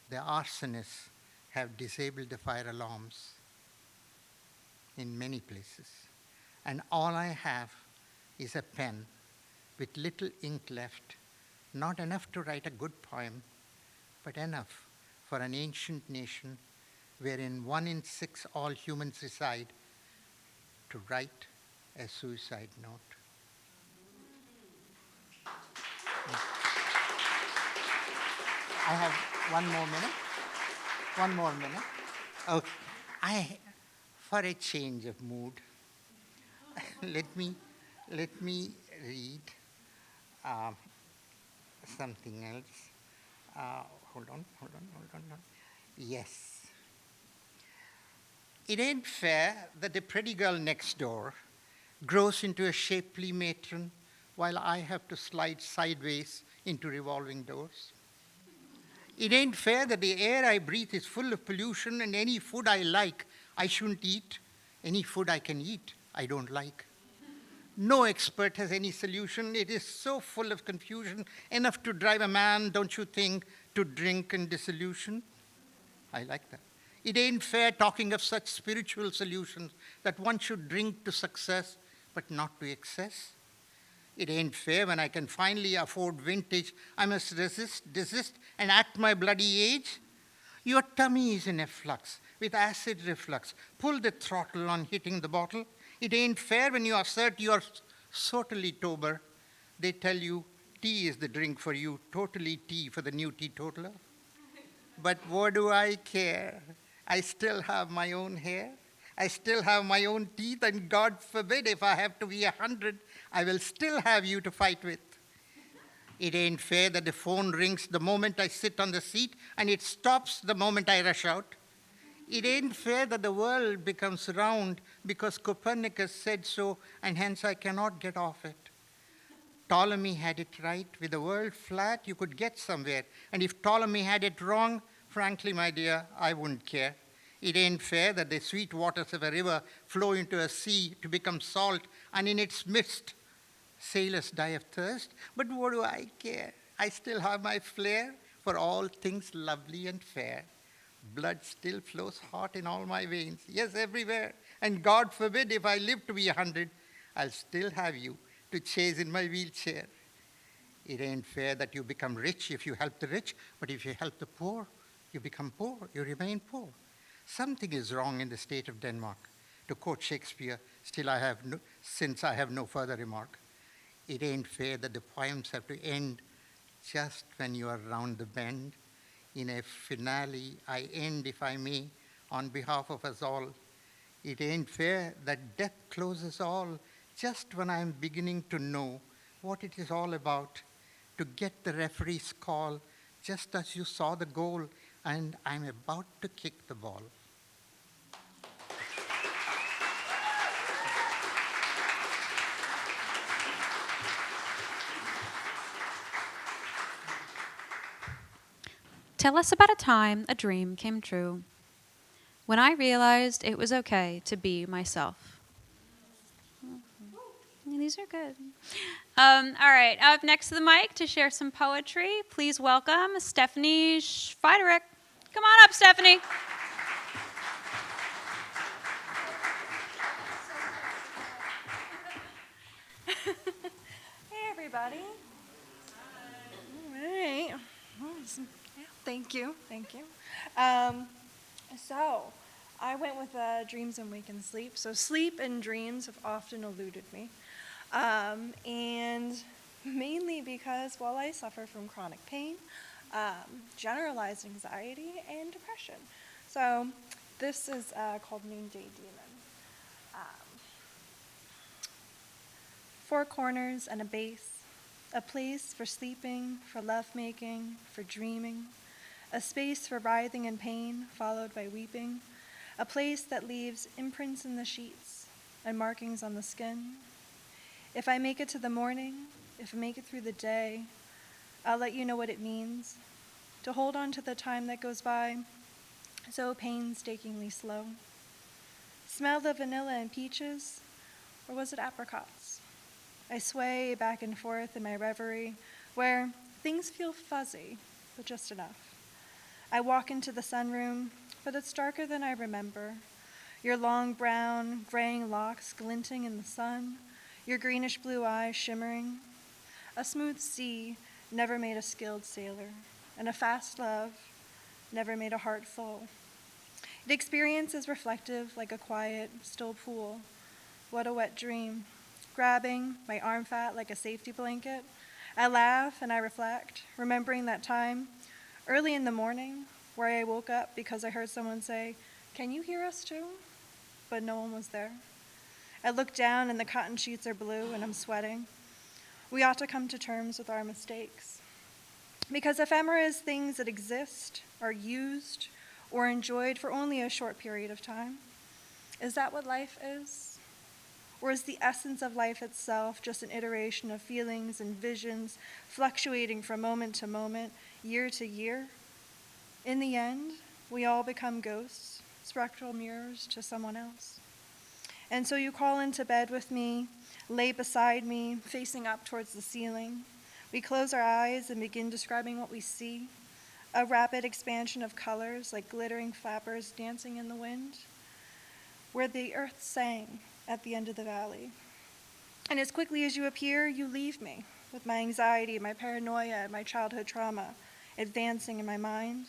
The arsonists have disabled the fire alarms in many places, and all I have is a pen with little ink left, not enough to write a good poem, but enough for an ancient nation wherein 1 in 6 all humans reside to write a suicide note. I have 1 more minute. 1 more minute. Okay. For a change of mood, let me read something else. Hold on. Yes. It ain't fair that the pretty girl next door grows into a shapely matron while I have to slide sideways into revolving doors. It ain't fair that the air I breathe is full of pollution and any food I like, I shouldn't eat. Any food I can eat, I don't like. No expert has any solution. It is so full of confusion, enough to drive a man, don't you think, to drink and dissolution? I like that. It ain't fair talking of such spiritual solutions that one should drink to success, but not to excess. It ain't fair when I can finally afford vintage, I must desist, and act my bloody age. Your tummy is in a flux, with acid reflux. Pull the throttle on hitting the bottle. It ain't fair when you assert you are totally sober. They tell you tea is the drink for you, totally tea for the new teetotaler. But what do I care? I still have my own hair. I still have my own teeth, and God forbid if I have to be 100, I will still have you to fight with. It ain't fair that the phone rings the moment I sit on the seat and it stops the moment I rush out. It ain't fair that the world becomes round because Copernicus said so and hence I cannot get off it. Ptolemy had it right. With the world flat, you could get somewhere. And if Ptolemy had it wrong, frankly, my dear, I wouldn't care. It ain't fair that the sweet waters of a river flow into a sea to become salt, and in its midst, sailors die of thirst. But what do I care? I still have my flair for all things lovely and fair. Blood still flows hot in all my veins, yes, everywhere. And God forbid if I live to be 100, I'll still have you to chase in my wheelchair. It ain't fair that you become rich if you help the rich, but if you help the poor, you become poor, you remain poor. Something is wrong in the state of Denmark. To quote Shakespeare, since I have no further remark. It ain't fair that the poems have to end just when you are round the bend. In a finale, I end, if I may, on behalf of us all. It ain't fair that death closes all just when I am beginning to know what it is all about, to get the referee's call just as you saw the goal and I'm about to kick the ball. Tell us about a time a dream came true, when I realized it was okay to be myself. These are good. All right, up next to the mic to share some poetry, please welcome Stephanie Schweiderick. Come on up, Stephanie. Hey, everybody. All right. Thank you. So, I went with dreams and wake and sleep. So sleep and dreams have often eluded me. And mainly because while I suffer from chronic pain, generalized anxiety, and depression. So this is called Noonday Demon. 4 corners and a base, a place for sleeping, for lovemaking, for dreaming, a space for writhing in pain, followed by weeping, a place that leaves imprints in the sheets and markings on the skin. If I make it to the morning, if I make it through the day, I'll let you know what it means to hold on to the time that goes by so painstakingly slow. Smell the vanilla and peaches, or was it apricots? I sway back and forth in my reverie, where things feel fuzzy, but just enough. I walk into the sunroom, but it's darker than I remember. Your long brown, graying locks glinting in the sun, your greenish blue eyes shimmering. A smooth sea never made a skilled sailor, and a fast love never made a heart full. The experience is reflective like a quiet, still pool. What a wet dream. Grabbing my arm fat like a safety blanket, I laugh and I reflect, remembering that time early in the morning where I woke up because I heard someone say, "Can you hear us too?" But no one was there. I look down and the cotton sheets are blue and I'm sweating. We ought to come to terms with our mistakes. Because ephemera is things that exist, are used, or enjoyed for only a short period of time. Is that what life is? Or is the essence of life itself just an iteration of feelings and visions fluctuating from moment to moment, year to year? In the end, we all become ghosts, spectral mirrors to someone else. And so you crawl into bed with me, lay beside me, facing up towards the ceiling. We close our eyes and begin describing what we see, a rapid expansion of colors like glittering flappers dancing in the wind, where the earth sang at the end of the valley. And as quickly as you appear, you leave me with my anxiety, my paranoia, and my childhood trauma advancing in my mind.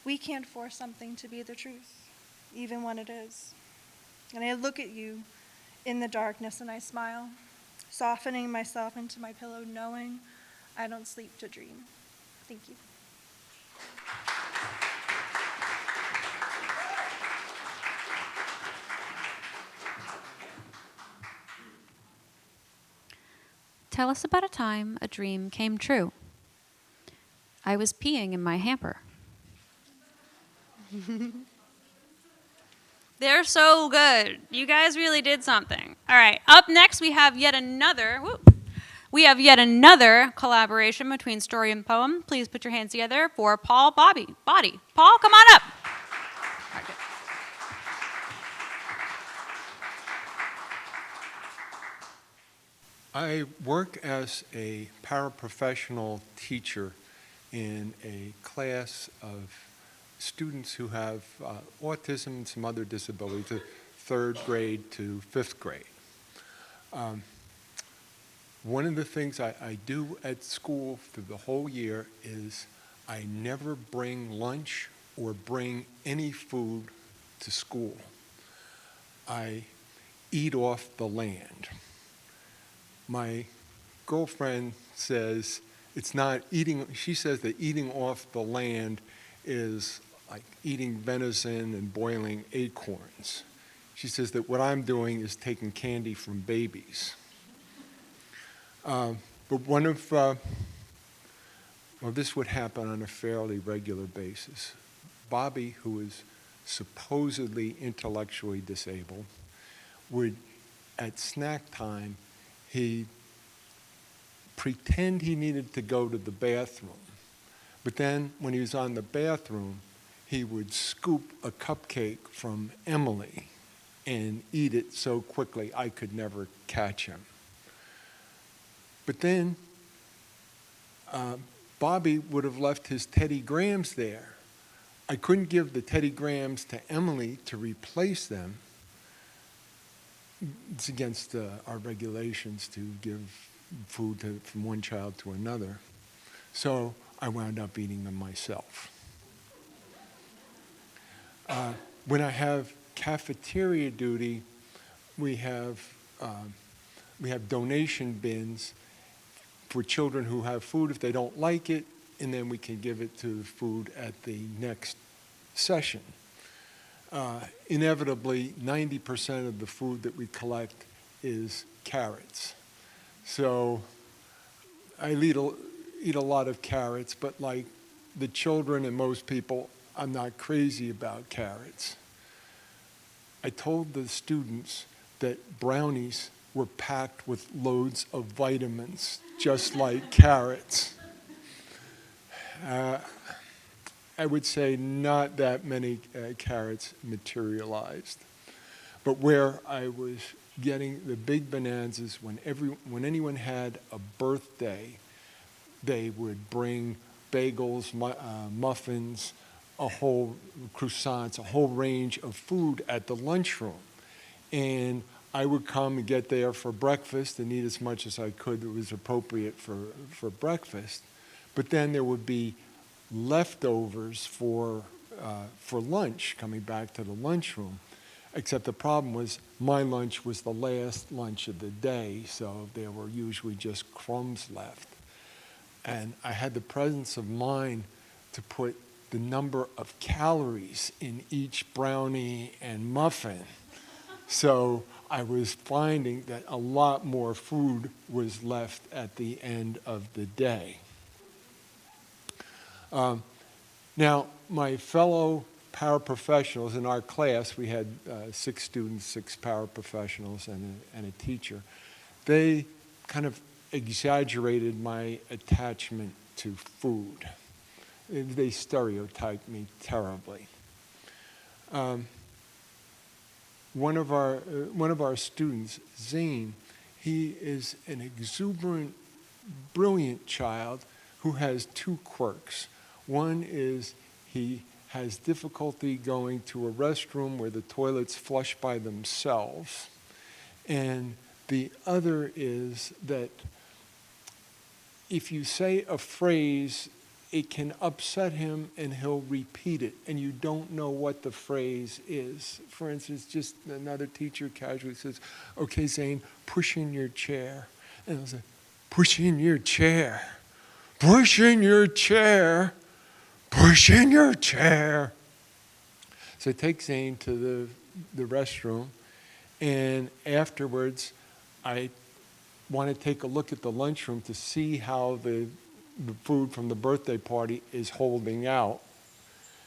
We can't force something to be the truth, even when it is. And I look at you in the darkness and I smile, softening myself into my pillow, knowing I don't sleep to dream. Thank you. tell us about a time a dream came true. I was peeing in my hamper. They're so good. You guys really did something. All right, up next we have yet another collaboration between story and poem. Please put your hands together for Paul Body. Paul, come on up. I work as a paraprofessional teacher in a class of students who have autism and some other disabilities, third grade to fifth grade. One of the things I do at school through the whole year is I never bring lunch or bring any food to school. I eat off the land. My girlfriend says it's not eating, she says that eating off the land is like eating venison and boiling acorns. She says that what I'm doing is taking candy from babies. But this would happen on a fairly regular basis. Bobby, who is supposedly intellectually disabled, would, at snack time, he'd pretend he needed to go to the bathroom. But then when he was on the bathroom, he would scoop a cupcake from Emily and eat it so quickly I could never catch him. But then Bobby would have left his Teddy Grahams there. I couldn't give the Teddy Grahams to Emily to replace them. It's against our regulations to give food from one child to another. So I wound up eating them myself. When I have cafeteria duty, we have donation bins for children who have food if they don't like it, and then we can give it to food at the next session. Inevitably, 90% of the food that we collect is carrots. So I eat a lot of carrots, but like the children and most people, I'm not crazy about carrots. I told the students that brownies were packed with loads of vitamins, just like carrots. I would say not that many carrots materialized. But where I was getting the big bonanzas, when anyone had a birthday, they would bring bagels, muffins, croissants, a whole range of food at the lunchroom. And I would come and get there for breakfast and eat as much as I could that was appropriate for breakfast. But then there would be leftovers for lunch coming back to the lunchroom. Except the problem was my lunch was the last lunch of the day, so there were usually just crumbs left. And I had the presence of mind to put the number of calories in each brownie and muffin. So I was finding that a lot more food was left at the end of the day. Now, my fellow paraprofessionals in our class, we had 6 students, 6 paraprofessionals, and a teacher. They kind of exaggerated my attachment to food. They stereotyped me terribly. One of our students, Zane, he is an exuberant, brilliant child who has 2 quirks. One is he has difficulty going to a restroom where the toilets flush by themselves. And the other is that if you say a phrase, it can upset him and he'll repeat it, and you don't know what the phrase is. For instance, just another teacher casually says, "Okay, Zane, push in your chair." And I'll say, "Push in your chair. Push in your chair. Push in your chair." So I take Zane to the restroom, and afterwards I want to take a look at the lunchroom to see how the food from the birthday party is holding out.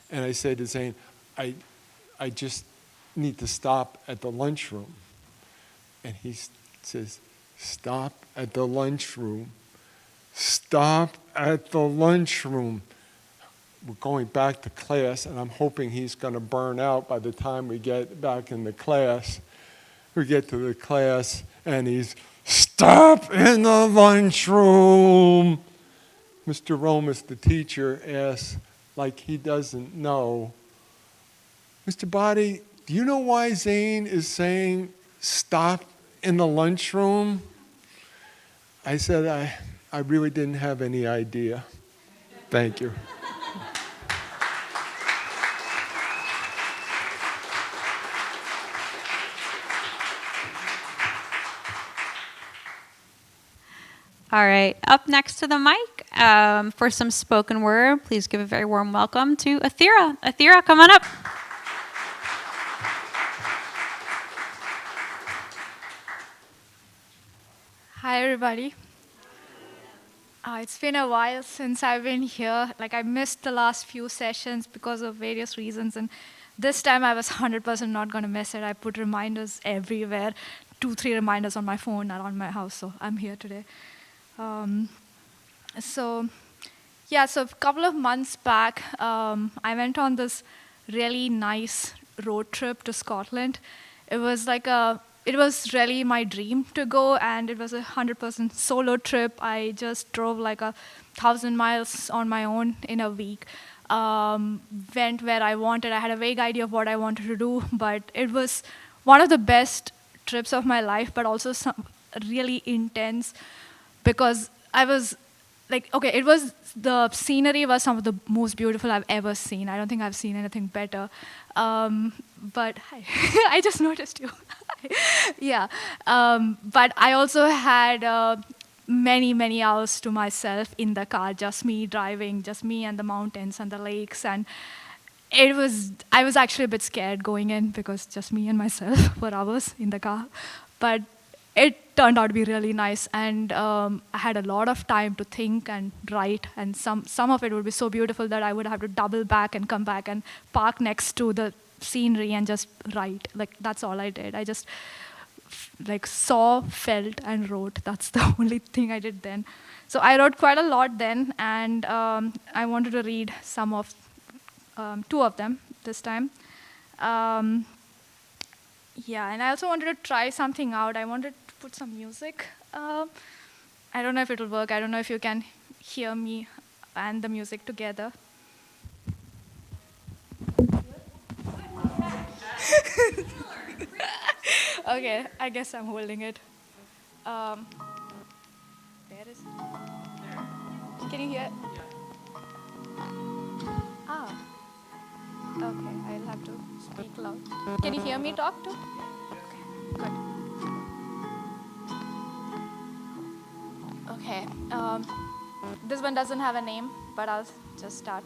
And I said to Zane, I just need to stop at the lunchroom. And he says, stop at the lunchroom. Stop at the lunchroom. We're going back to class, and I'm hoping he's going to burn out by the time we get back in the class. We get to the class, and he's, stop in the lunchroom. Mr. Romas, the teacher, asks, like he doesn't know, Mr. Body, do you know why Zane is saying stop in the lunchroom? I said, I really didn't have any idea. Thank you. All right, up next to the mic for some spoken word, please give a very warm welcome to Athira. Athira, come on up. Hi, everybody. It's been a while since I've been here. Like, I missed the last few sessions because of various reasons, and this time I was 100% not going to miss it. I put reminders everywhere, 2-3 reminders on my phone around my house, so I'm here today. So a couple of months back, I went on this really nice road trip to Scotland. It was really my dream to go, and it was a 100% solo trip. I just drove like 1,000 miles on my own in a week. Went where I wanted. I had a vague idea of what I wanted to do, but it was one of the best trips of my life, but also really intense, because I was the scenery was some of the most beautiful I've ever seen. I don't think I've seen anything better. But hi, I just noticed you. Yeah. But I also had many hours to myself in the car, just me driving, just me and the mountains and the lakes. And I was actually a bit scared going in, because just me and myself for hours in the car. But it turned out to be really nice, and I had a lot of time to think and write, and some of it would be so beautiful that I would have to double back and come back and park next to the scenery and just write. Like, that's all I did. I just saw, felt, and wrote. That's the only thing I did then. So I wrote quite a lot then, and I wanted to read some of 2 of them this time. Yeah, and I also wanted to try something out. I wanted to put some music. I don't know if it'll work. I don't know if you can hear me and the music together. Okay, I guess I'm holding it. Where is it? Can you hear it? Ah. Okay, I'll have to speak loud. Can you hear me talk too? Okay, good. Okay, this one doesn't have a name, but I'll just start.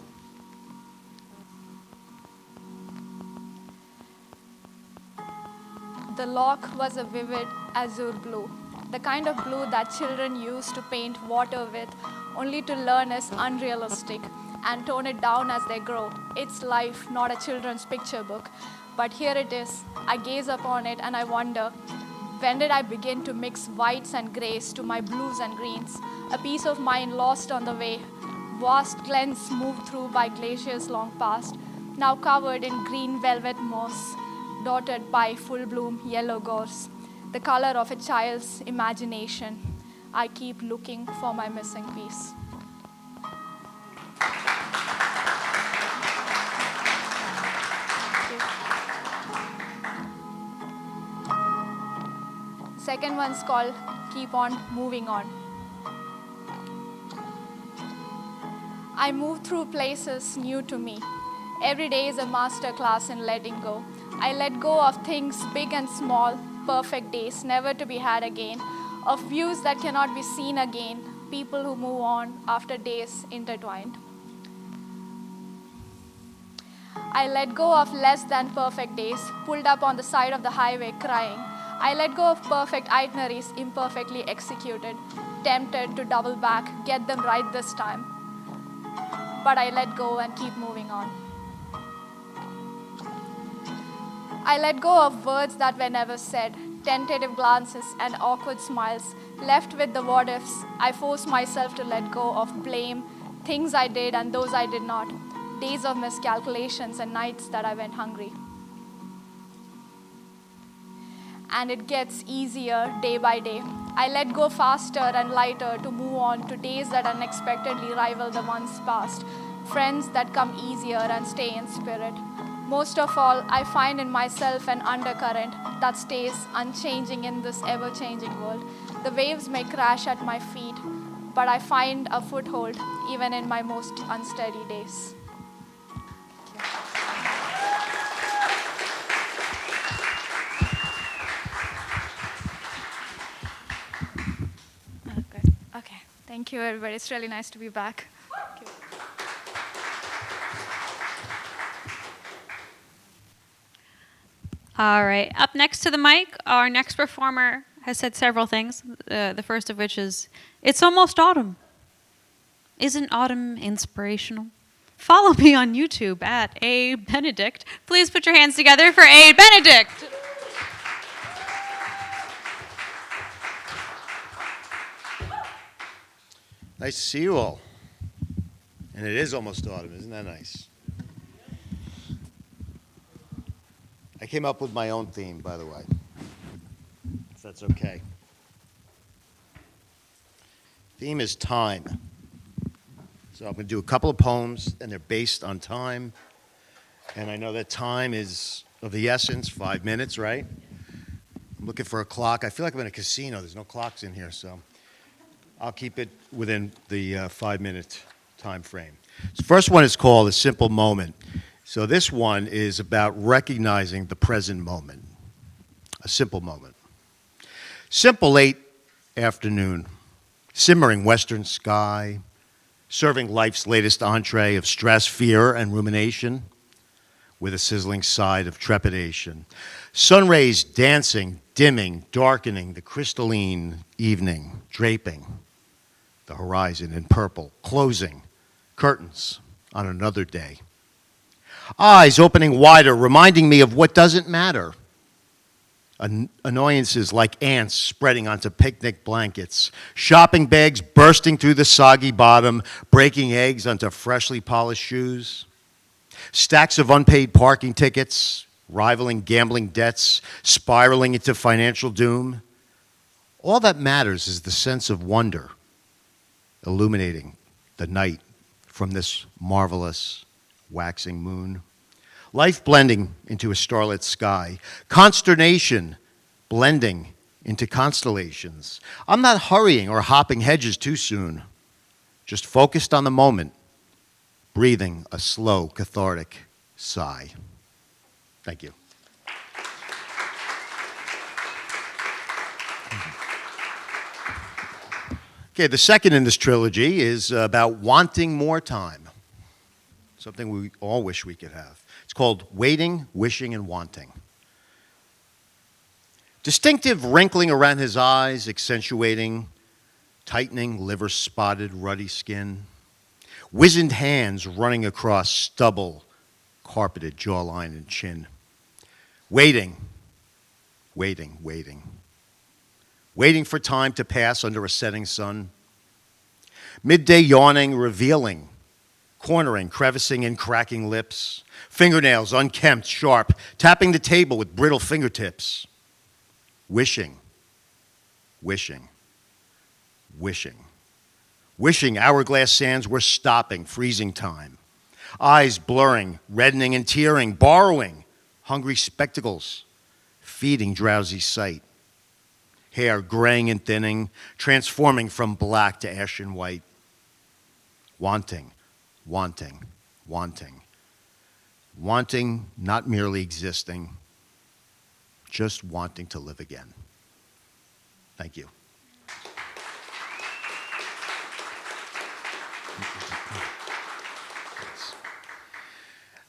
The lock was a vivid azure blue, the kind of blue that children use to paint water with, only to learn is unrealistic and tone it down as they grow. It's life, not a children's picture book. But here it is. I gaze upon it and I wonder, when did I begin to mix whites and grays to my blues and greens? A piece of mind lost on the way. Vast glens moved through by glaciers long past, now covered in green velvet moss, dotted by full-bloom yellow gorse, the color of a child's imagination. I keep looking for my missing piece. Second one's called Keep On Moving On. I move through places new to me. Every day is a master class in letting go. I let go of things big and small, perfect days never to be had again, of views that cannot be seen again, people who move on after days intertwined. I let go of less than perfect days, pulled up on the side of the highway crying. I let go of perfect itineraries imperfectly executed, tempted to double back, get them right this time. But I let go and keep moving on. I let go of words that were never said, tentative glances and awkward smiles. Left with the what ifs, I forced myself to let go of blame, things I did and those I did not, days of miscalculations and nights that I went hungry. And it gets easier day by day. I let go faster and lighter to move on to days that unexpectedly rival the ones past, friends that come easier and stay in spirit. Most of all, I find in myself an undercurrent that stays unchanging in this ever-changing world. The waves may crash at my feet, but I find a foothold even in my most unsteady days. Okay, thank you everybody. It's really nice to be back. Thank you. All right, up next to the mic, our next performer has said several things. The first of which is, it's almost autumn. Isn't autumn inspirational? Follow me on YouTube at A. Benedict. Please put your hands together for A. Benedict. Nice to see you all. And it is almost autumn, isn't that nice? I came up with my own theme, by the way, if that's okay. Theme is time. So I'm going to do a couple of poems, and they're based on time. And I know that time is of the essence, 5 minutes, right? I'm looking for a clock. I feel like I'm in a casino. There's no clocks in here, so I'll keep it within the 5-minute time frame. So the first one is called A Simple Moment. So this one is about recognizing the present moment. A simple moment. Simple late afternoon, simmering western sky, serving life's latest entree of stress, fear, and rumination, with a sizzling side of trepidation. Sun rays dancing, dimming, darkening the crystalline evening, draping the horizon in purple, closing curtains on another day. Eyes opening wider, reminding me of what doesn't matter. Annoyances like ants spreading onto picnic blankets. Shopping bags bursting through the soggy bottom, breaking eggs onto freshly polished shoes. Stacks of unpaid parking tickets, rivaling gambling debts, spiraling into financial doom. All that matters is the sense of wonder illuminating the night from this marvelous waxing moon. Life blending into a starlit sky. Consternation blending into constellations. I'm not hurrying or hopping hedges too soon. Just focused on the moment, breathing a slow, cathartic sigh. Thank you. Okay, the second in this trilogy is about wanting more time. Something we all wish we could have. It's called Waiting, Wishing, and Wanting. Distinctive wrinkling around his eyes, accentuating, tightening, liver-spotted, ruddy skin. Wizened hands running across stubble, carpeted jawline and chin. Waiting, waiting, waiting. Waiting for time to pass under a setting sun. Midday yawning, revealing, cornering, crevicing, and cracking lips. Fingernails unkempt, sharp, tapping the table with brittle fingertips. Wishing, wishing, wishing. Wishing hourglass sands were stopping, freezing time. Eyes blurring, reddening and tearing, borrowing hungry spectacles, feeding drowsy sight. Hair graying and thinning, transforming from black to ashen white. Wanting, wanting, wanting. Wanting, not merely existing, just wanting to live again. Thank you.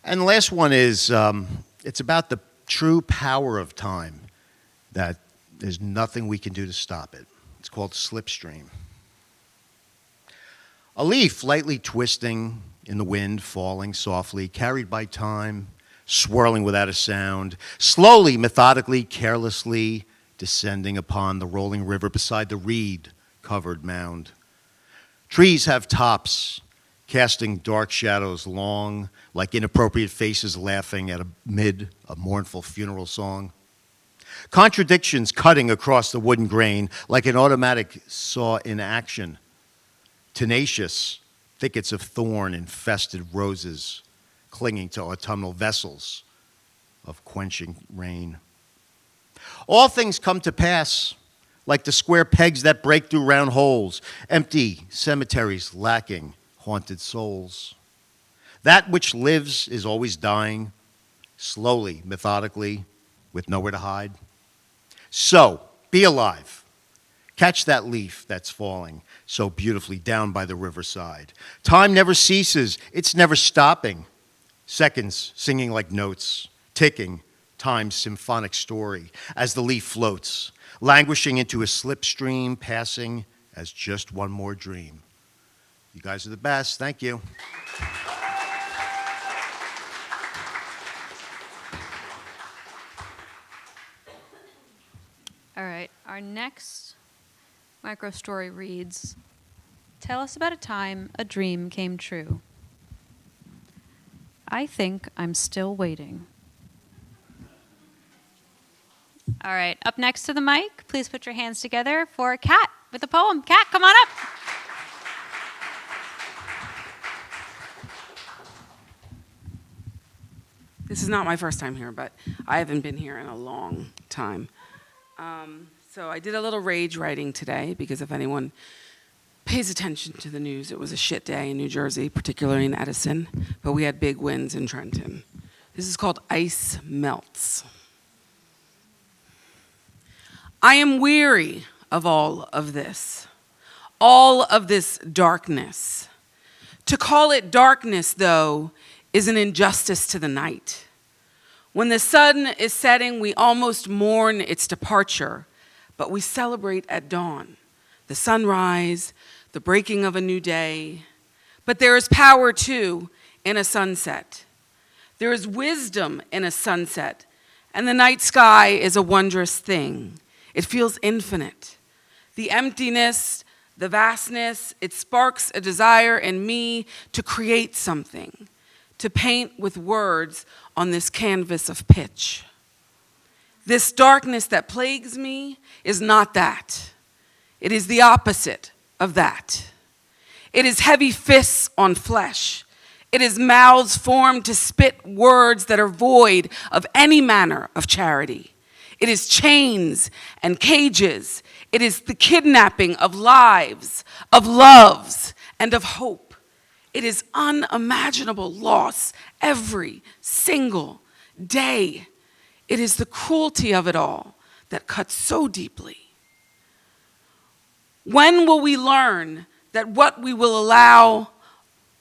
And the last one is, it's about the true power of time that There's nothing we can do to stop it. It's called slipstream. A leaf lightly twisting in the wind, falling softly, carried by time, swirling without a sound, slowly, methodically, carelessly descending upon the rolling river beside the reed-covered mound. Trees have tops, casting dark shadows long, like inappropriate faces laughing amid a mournful funeral song. Contradictions cutting across the wooden grain like an automatic saw in action. Tenacious thickets of thorn-infested roses clinging to autumnal vessels of quenching rain. All things come to pass like the square pegs that break through round holes, empty cemeteries lacking haunted souls. That which lives is always dying, slowly, methodically, with nowhere to hide. So, be alive. Catch that leaf that's falling so beautifully down by the riverside. Time never ceases, it's never stopping. Seconds singing like notes, ticking, time's symphonic story as the leaf floats, languishing into a slipstream, passing as just one more dream. You guys are the best. Thank you. All right, our next micro story reads, "Tell us about a time a dream came true." I think I'm still waiting. All right, up next to the mic, please put your hands together for Kat with a poem. Kat, come on up. This is not my first time here, but I haven't been here in a long time. So I did a little rage writing today because if anyone pays attention to the news, it was a shit day in New Jersey, particularly in Edison, but we had big wins in Trenton. This is called Ice Melts. I am weary of all of this darkness. To call it darkness, though, is an injustice to the night. When the sun is setting, we almost mourn its departure, but we celebrate at dawn, the sunrise, the breaking of a new day. But there is power, too, in a sunset. There is wisdom in a sunset, and the night sky is a wondrous thing. It feels infinite. The emptiness, the vastness, it sparks a desire in me to create something, to paint with words on this canvas of pitch. This darkness that plagues me is not that. It is the opposite of that. It is heavy fists on flesh. It is mouths formed to spit words that are void of any manner of charity. It is chains and cages. It is the kidnapping of lives, of loves, and of hope. It is unimaginable loss every single day. It is the cruelty of it all that cuts so deeply. When will we learn that what we will allow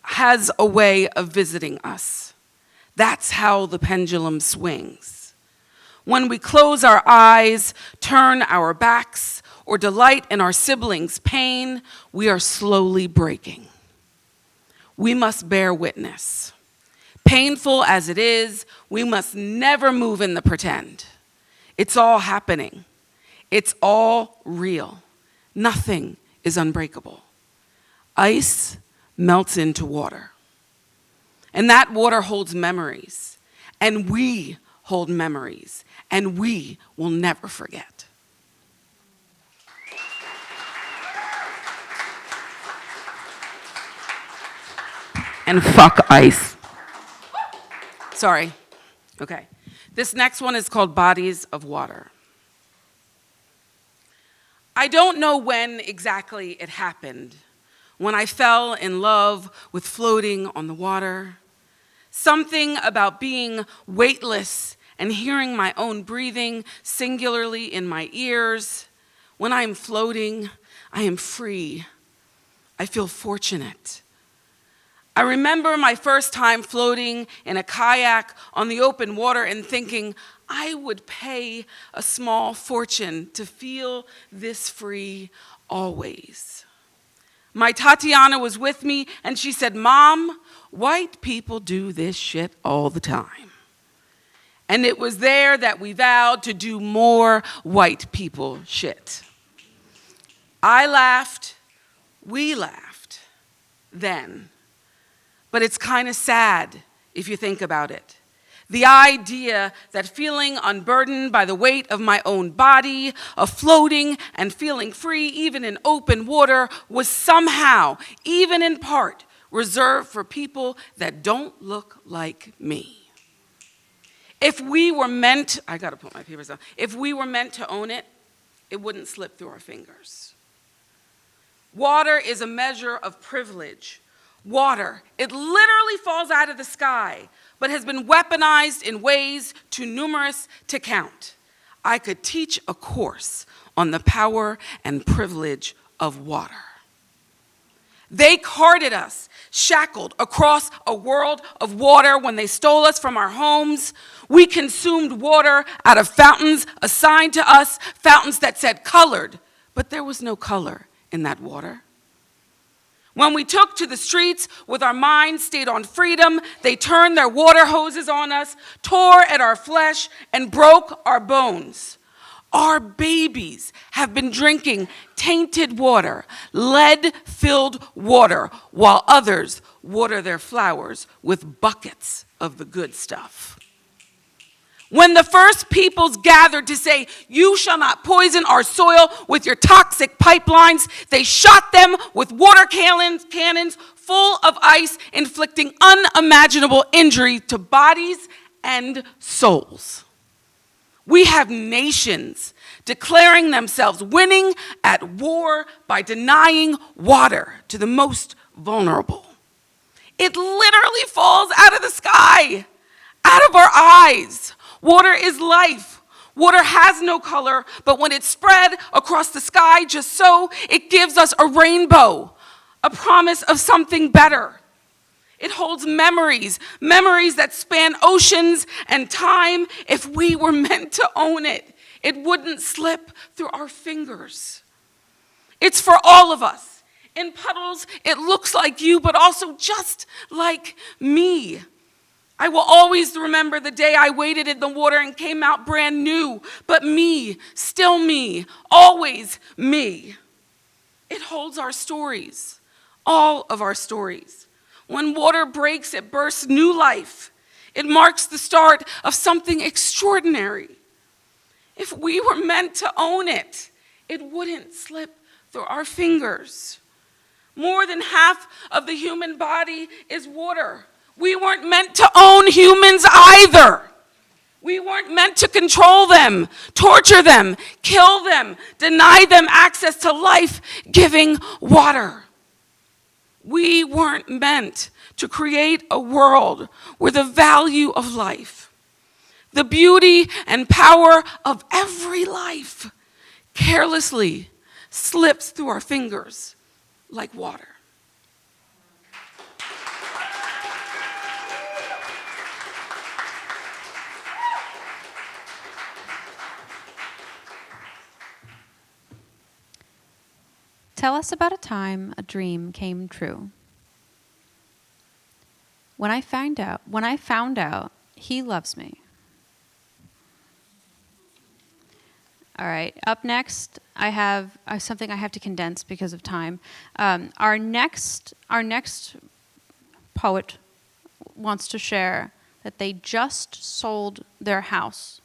has a way of visiting us? That's how the pendulum swings. When we close our eyes, turn our backs, or delight in our siblings' pain, we are slowly breaking. We must bear witness. Painful as it is, we must never move in the pretend. It's all happening. It's all real. Nothing is unbreakable. Ice melts into water. And that water holds memories. And we hold memories. And we will never forget. And fuck ice. Sorry. Okay. This next one is called Bodies of Water. I don't know when exactly it happened, when I fell in love with floating on the water. Something about being weightless and hearing my own breathing singularly in my ears. When I am floating, I am free. I feel fortunate. I remember my first time floating in a kayak on the open water and thinking, I would pay a small fortune to feel this free always. My Tatiana was with me, and she said, Mom, white people do this shit all the time. And it was there that we vowed to do more white people shit. I laughed, we laughed then. But it's kind of sad if you think about it. The idea that feeling unburdened by the weight of my own body, of floating and feeling free even in open water, was somehow, even in part, reserved for people that don't look like me. If we were meant, I gotta put my papers down. If we were meant to own it, it wouldn't slip through our fingers. Water is a measure of privilege. Water, it literally falls out of the sky, but has been weaponized in ways too numerous to count. I could teach a course on the power and privilege of water. They carted us, shackled across a world of water when they stole us from our homes. We consumed water out of fountains assigned to us, fountains that said colored, but there was no color in that water. When we took to the streets with our minds stayed on freedom, they turned their water hoses on us, tore at our flesh, and broke our bones. Our babies have been drinking tainted water, lead-filled water, while others water their flowers with buckets of the good stuff. When the first peoples gathered to say, you shall not poison our soil with your toxic pipelines, they shot them with water cannons full of ice, inflicting unimaginable injury to bodies and souls. We have nations declaring themselves winning at war by denying water to the most vulnerable. It literally falls out of the sky, out of our eyes. Water is life. Water has no color, but when it's spread across the sky just so, it gives us a rainbow, a promise of something better. It holds memories, memories that span oceans and time. If we were meant to own it, it wouldn't slip through our fingers. It's for all of us. In puddles, it looks like you, but also just like me. I will always remember the day I waded in the water and came out brand new, but me, still me, always me. It holds our stories, all of our stories. When water breaks, it bursts new life. It marks the start of something extraordinary. If we were meant to own it, it wouldn't slip through our fingers. More than half of the human body is water. We weren't meant to own humans either. We weren't meant to control them, torture them, kill them, deny them access to life-giving water. We weren't meant to create a world where the value of life, the beauty and power of every life, carelessly slips through our fingers like water. Tell us about a time a dream came true. When I found out he loves me. All right, up next, I have something I have to condense because of time. Our next poet wants to share that they just sold their house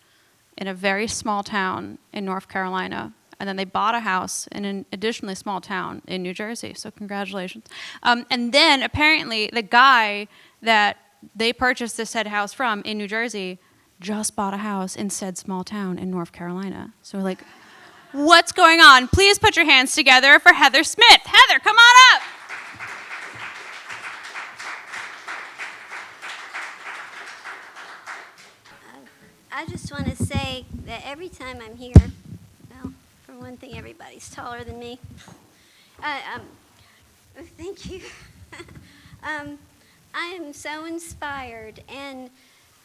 in a very small town in North Carolina, and then they bought a house in an additionally small town in New Jersey, so congratulations. And then apparently the guy that they purchased this said house from in New Jersey just bought a house in said small town in North Carolina. So we're like, what's going on? Please put your hands together for Heather Smith. Heather, come on up. I just want to say that every time I'm here, well, for one thing, everybody's taller than me. Thank you. I am so inspired, and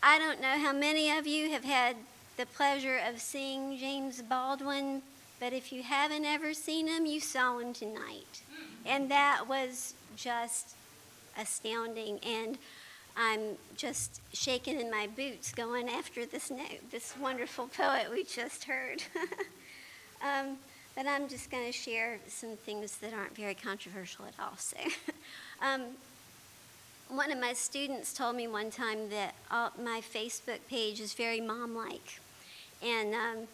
I don't know how many of you have had the pleasure of seeing James Baldwin, but if you haven't ever seen him, you saw him tonight. And that was just astounding, and I'm just shaking in my boots going after this wonderful poet we just heard. But I'm just going to share some things that aren't very controversial at all. So, one of my students told me one time that my Facebook page is very mom-like. And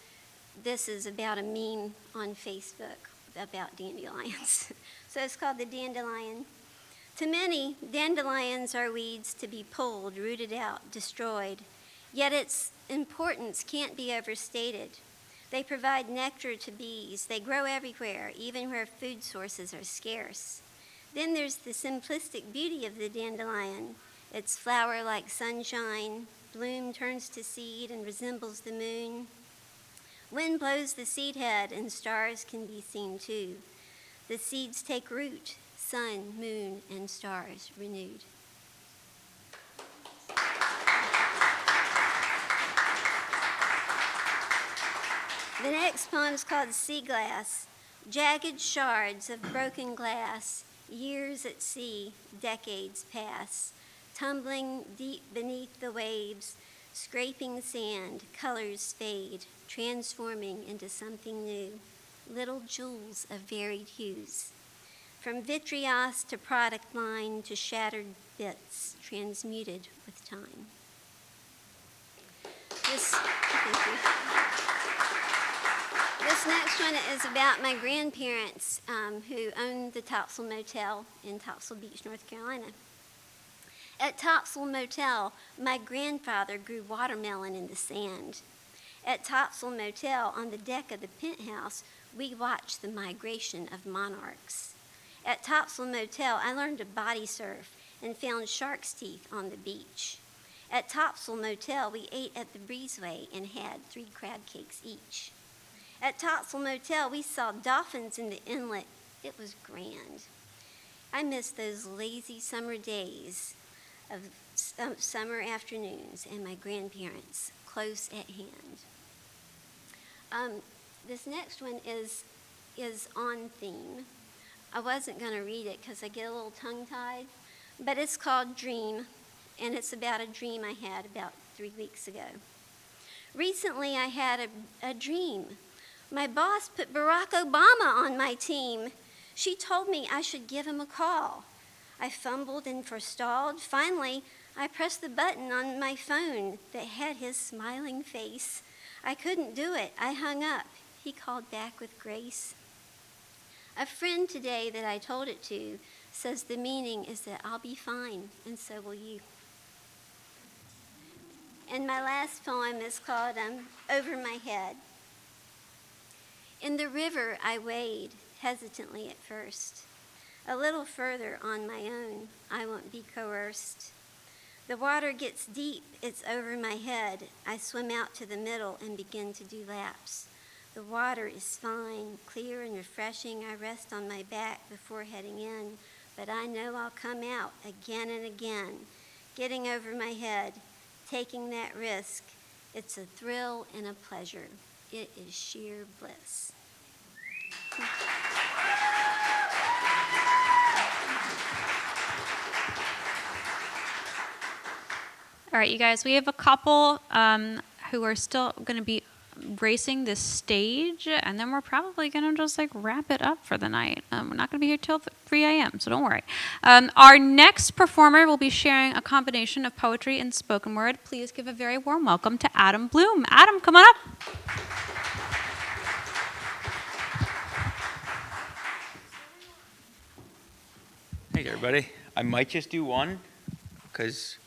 this is about a meme on Facebook about dandelions. So it's called the dandelion. To many, dandelions are weeds to be pulled, rooted out, destroyed. Yet its importance can't be overstated. They provide nectar to bees. They grow everywhere, even where food sources are scarce. Then there's the simplistic beauty of the dandelion. Its flower like sunshine, bloom turns to seed and resembles the moon. Wind blows the seed head and stars can be seen too. The seeds take root, sun, moon, and stars renewed. The next poem is called Sea Glass. Jagged shards of broken glass, years at sea, decades pass, tumbling deep beneath the waves, scraping sand, colors fade, transforming into something new, little jewels of varied hues. From vitreous to product line to shattered bits, transmuted with time. This next one is about my grandparents who owned the Topsail Motel in Topsail Beach, North Carolina. At Topsail Motel, my grandfather grew watermelon in the sand. At Topsail Motel, on the deck of the penthouse, we watched the migration of monarchs. At Topsail Motel, I learned to body surf and found shark's teeth on the beach. At Topsail Motel, we ate at the breezeway and had 3 crab cakes each. At Topsail Motel, we saw dolphins in the inlet. It was grand. I miss those lazy summer days of summer afternoons and my grandparents close at hand. This next one is on theme. I wasn't going to read it because I get a little tongue-tied, but it's called Dream, and it's about a dream I had about 3 weeks ago. Recently, I had a dream. My boss put Barack Obama on my team. She told me I should give him a call. I fumbled and forestalled. Finally, I pressed the button on my phone that had his smiling face. I couldn't do it. I hung up. He called back with grace. A friend today that I told it to says the meaning is that I'll be fine, and so will you. And my last poem is called Over My Head. In the river I wade, hesitantly at first. A little further on my own, I won't be coerced. The water gets deep, it's over my head. I swim out to the middle and begin to do laps. The water is fine, clear and refreshing. I rest on my back before heading in, but I know I'll come out again and again. Getting over my head, taking that risk, it's a thrill and a pleasure. It is sheer bliss. All right, you guys, we have a couple who are still going to be gracing this stage, and then we're probably going to just wrap it up for the night. We're not going to be here till 3 a.m., so don't worry. Our next performer will be sharing a combination of poetry and spoken word. Please give a very warm welcome to Adam Bloom. Adam, come on up. Hey everybody, I might just do one, because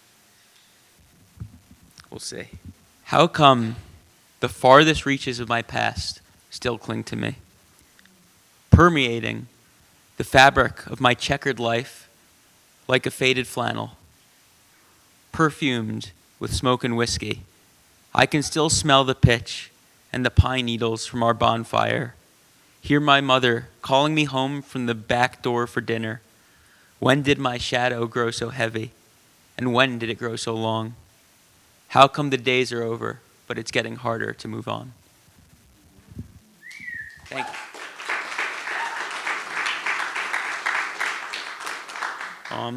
we'll see. How come the farthest reaches of my past still cling to me? Permeating the fabric of my checkered life like a faded flannel. Perfumed with smoke and whiskey, I can still smell the pitch and the pine needles from our bonfire. Hear my mother calling me home from the back door for dinner. When did my shadow grow so heavy? And when did it grow so long? How come the days are over, but it's getting harder to move on? Thank you.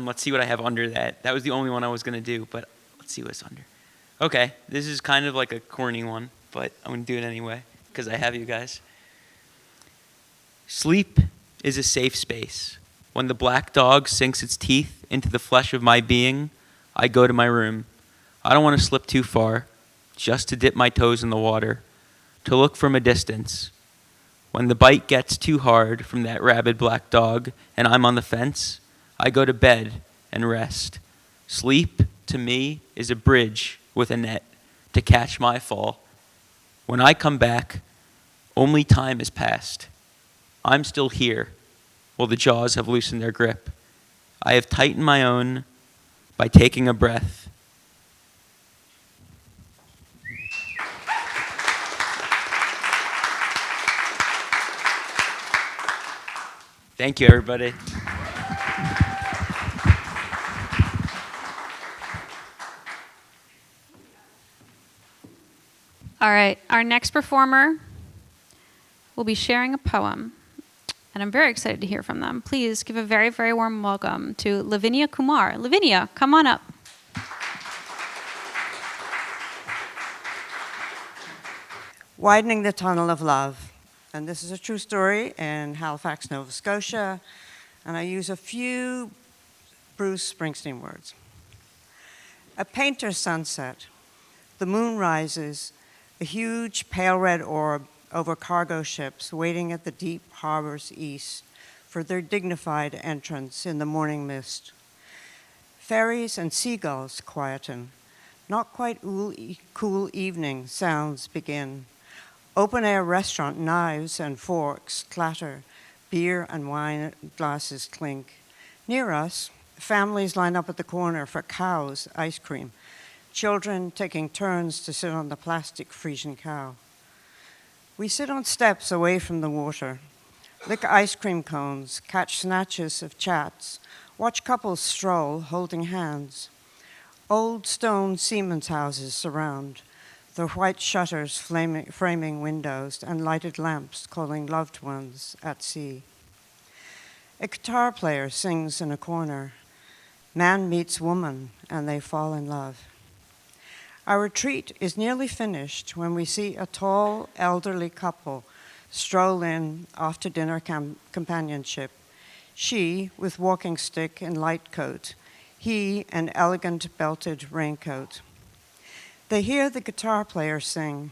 Let's see what I have under that. That was the only one I was going to do, but let's see what's under. Okay, this is kind of like a corny one, but I'm going to do it anyway because I have you guys. Sleep is a safe space. When the black dog sinks its teeth into the flesh of my being, I go to my room. I don't want to slip too far, just to dip my toes in the water, to look from a distance. When the bite gets too hard from that rabid black dog and I'm on the fence, I go to bed and rest. Sleep, to me, is a bridge with a net to catch my fall. When I come back, only time has passed. I'm still here, while the jaws have loosened their grip. I have tightened my own by taking a breath. Thank you, everybody. All right, our next performer will be sharing a poem, and I'm very excited to hear from them. Please give a very, very warm welcome to Lavinia Kumar. Lavinia, come on up. Widening the Tunnel of Love. And this is a true story in Halifax, Nova Scotia, and I use a few Bruce Springsteen words. A painter's sunset. The moon rises, a huge pale red orb over cargo ships waiting at the deep harbors east for their dignified entrance in the morning mist. Ferries and seagulls quieten. Not quite cool evening sounds begin. Open-air restaurant knives and forks clatter. Beer and wine glasses clink. Near us, families line up at the corner for Cow's ice cream. Children taking turns to sit on the plastic Frisian cow. We sit on steps away from the water, lick ice cream cones, catch snatches of chats, watch couples stroll holding hands. Old stone seamen's houses surround, their white shutters framing windows and lighted lamps calling loved ones at sea. A guitar player sings in a corner. Man meets woman and they fall in love. Our retreat is nearly finished when we see a tall, elderly couple stroll in after dinner companionship. She with walking stick and light coat, he an elegant belted raincoat. They hear the guitar player sing.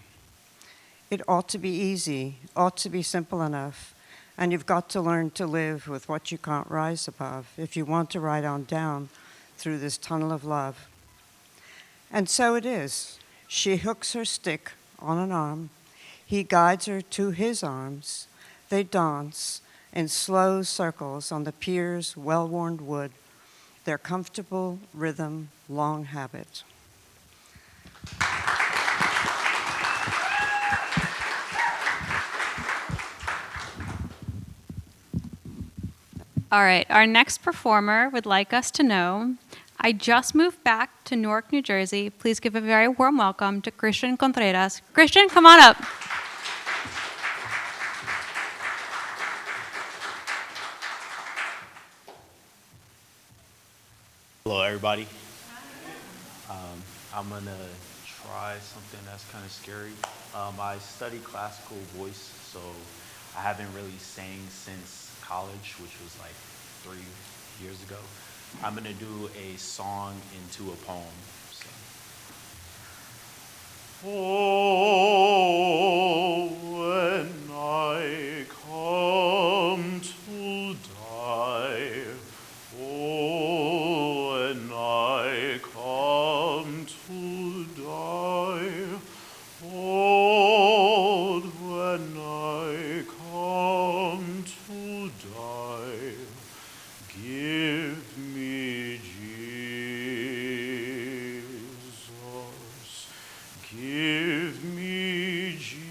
It ought to be easy, ought to be simple enough, and you've got to learn to live with what you can't rise above if you want to ride on down through this tunnel of love. And so it is. She hooks her stick on an arm. He guides her to his arms. They dance in slow circles on the pier's well-worn wood, their comfortable rhythm, long habit. All right, our next performer would like us to know, I just moved back to Newark, New Jersey. Please give a very warm welcome to Christian Contreras. Christian, come on up. Hello, everybody. I'm going to try something that's kind of scary. I study classical voice, so I haven't really sang since college, which was like 3 years ago. I'm going to do a song into a poem. So. Oh, when I come to die, oh, when I come to die, oh, when I come to die, give me Jesus, give me Jesus,